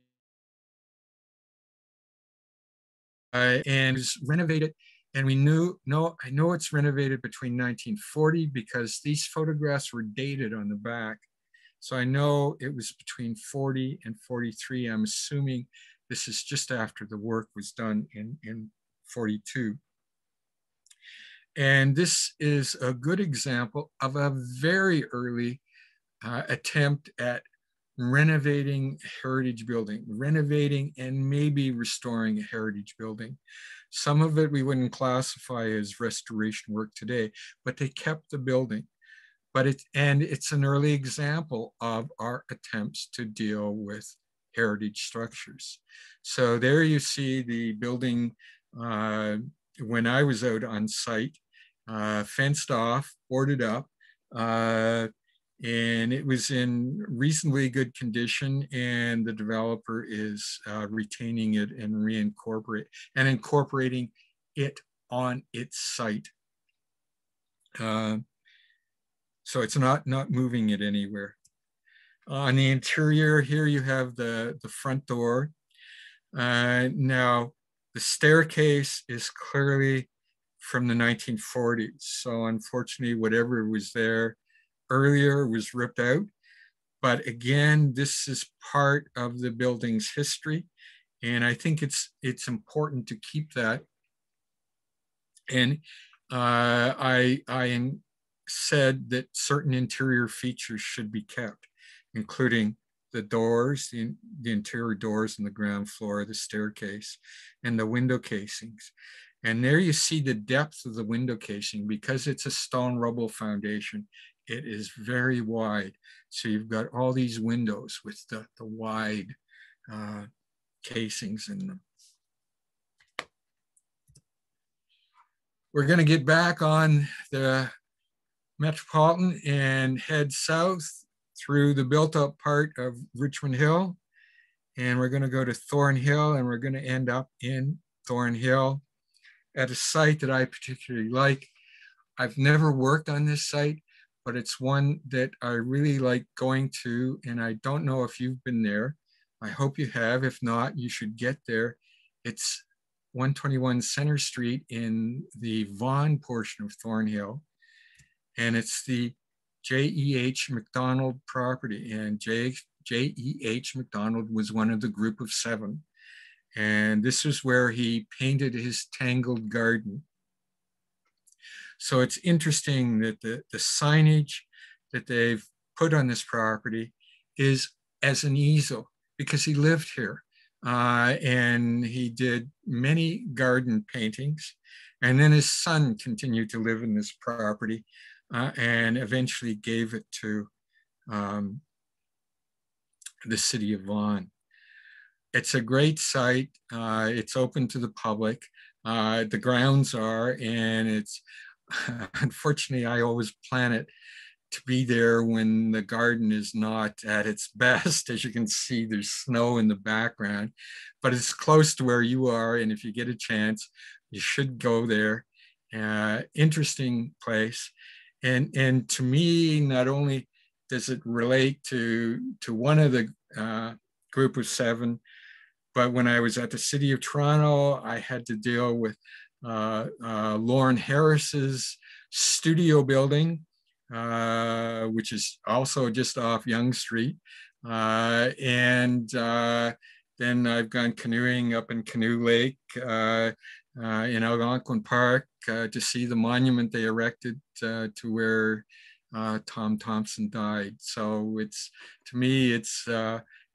was renovated. And I know it's renovated between 1940 because these photographs were dated on the back. So I know it was between 40 and 43. I'm assuming this is just after the work was done in 42. And this is a good example of a very early attempt at renovating a heritage building, renovating and maybe restoring a heritage building. Some of it we wouldn't classify as restoration work today, but they kept the building. But it's an early example of our attempts to deal with heritage structures. So there you see the building when I was out on site, fenced off, boarded up, and it was in reasonably good condition, and the developer is retaining it and incorporating it on its site. So it's not moving it anywhere. On the interior here, you have the front door. Now, the staircase is clearly from the 1940s. So unfortunately, whatever was there earlier was ripped out. But again, this is part of the building's history. And I think it's important to keep that. And I said that certain interior features should be kept, including the doors, the interior doors on the ground floor, the staircase, and the window casings. And there you see the depth of the window casing. Because it's a stone rubble foundation, it is very wide. So you've got all these windows with the wide casings in them. We're going to get back on the Metropolitan and head south through the built-up part of Richmond Hill. And we're going to go to Thornhill, and we're going to end up in Thornhill at a site that I particularly like. I've never worked on this site, but it's one that I really like going to, and I don't know if you've been there. I hope you have. If not, you should get there. It's 121 Center Street in the Vaughan portion of Thornhill. And it's the J.E.H. MacDonald property. And J.E.H. MacDonald was one of the group of 7. And this is where he painted his Tangled Garden. So it's interesting that the signage that they've put on this property is as an easel, because he lived here. And he did many garden paintings. And then his son continued to live in this property. And eventually gave it to the city of Vaughan. It's a great site. It's open to the public. The grounds are, and it's, unfortunately, I always plan it to be there when the garden is not at its best. As you can see, there's snow in the background, but it's close to where you are. And if you get a chance, you should go there. Interesting place. And to me, not only does it relate to one of the group of 7, but when I was at the City of Toronto, I had to deal with Lauren Harris's studio building, which is also just off Yonge Street. Then I've gone canoeing up in Canoe Lake in Algonquin Park to see the monument they erected to where Tom Thompson died. So it's, to me, it's,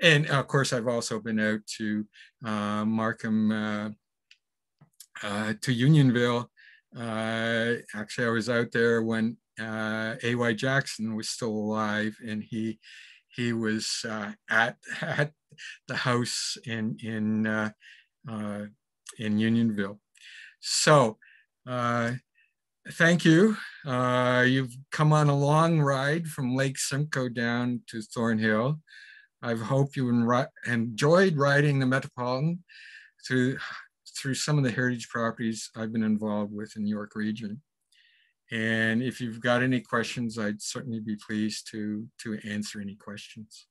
and of course I've also been out to Markham, to Unionville. Actually, I was out there when A.Y. Jackson was still alive, and he was at the house in Unionville. So thank you. You've come on a long ride from Lake Simcoe down to Thornhill. I hope you enjoyed riding the Metropolitan through some of the heritage properties I've been involved with in the York region. And if you've got any questions, I'd certainly be pleased to answer any questions.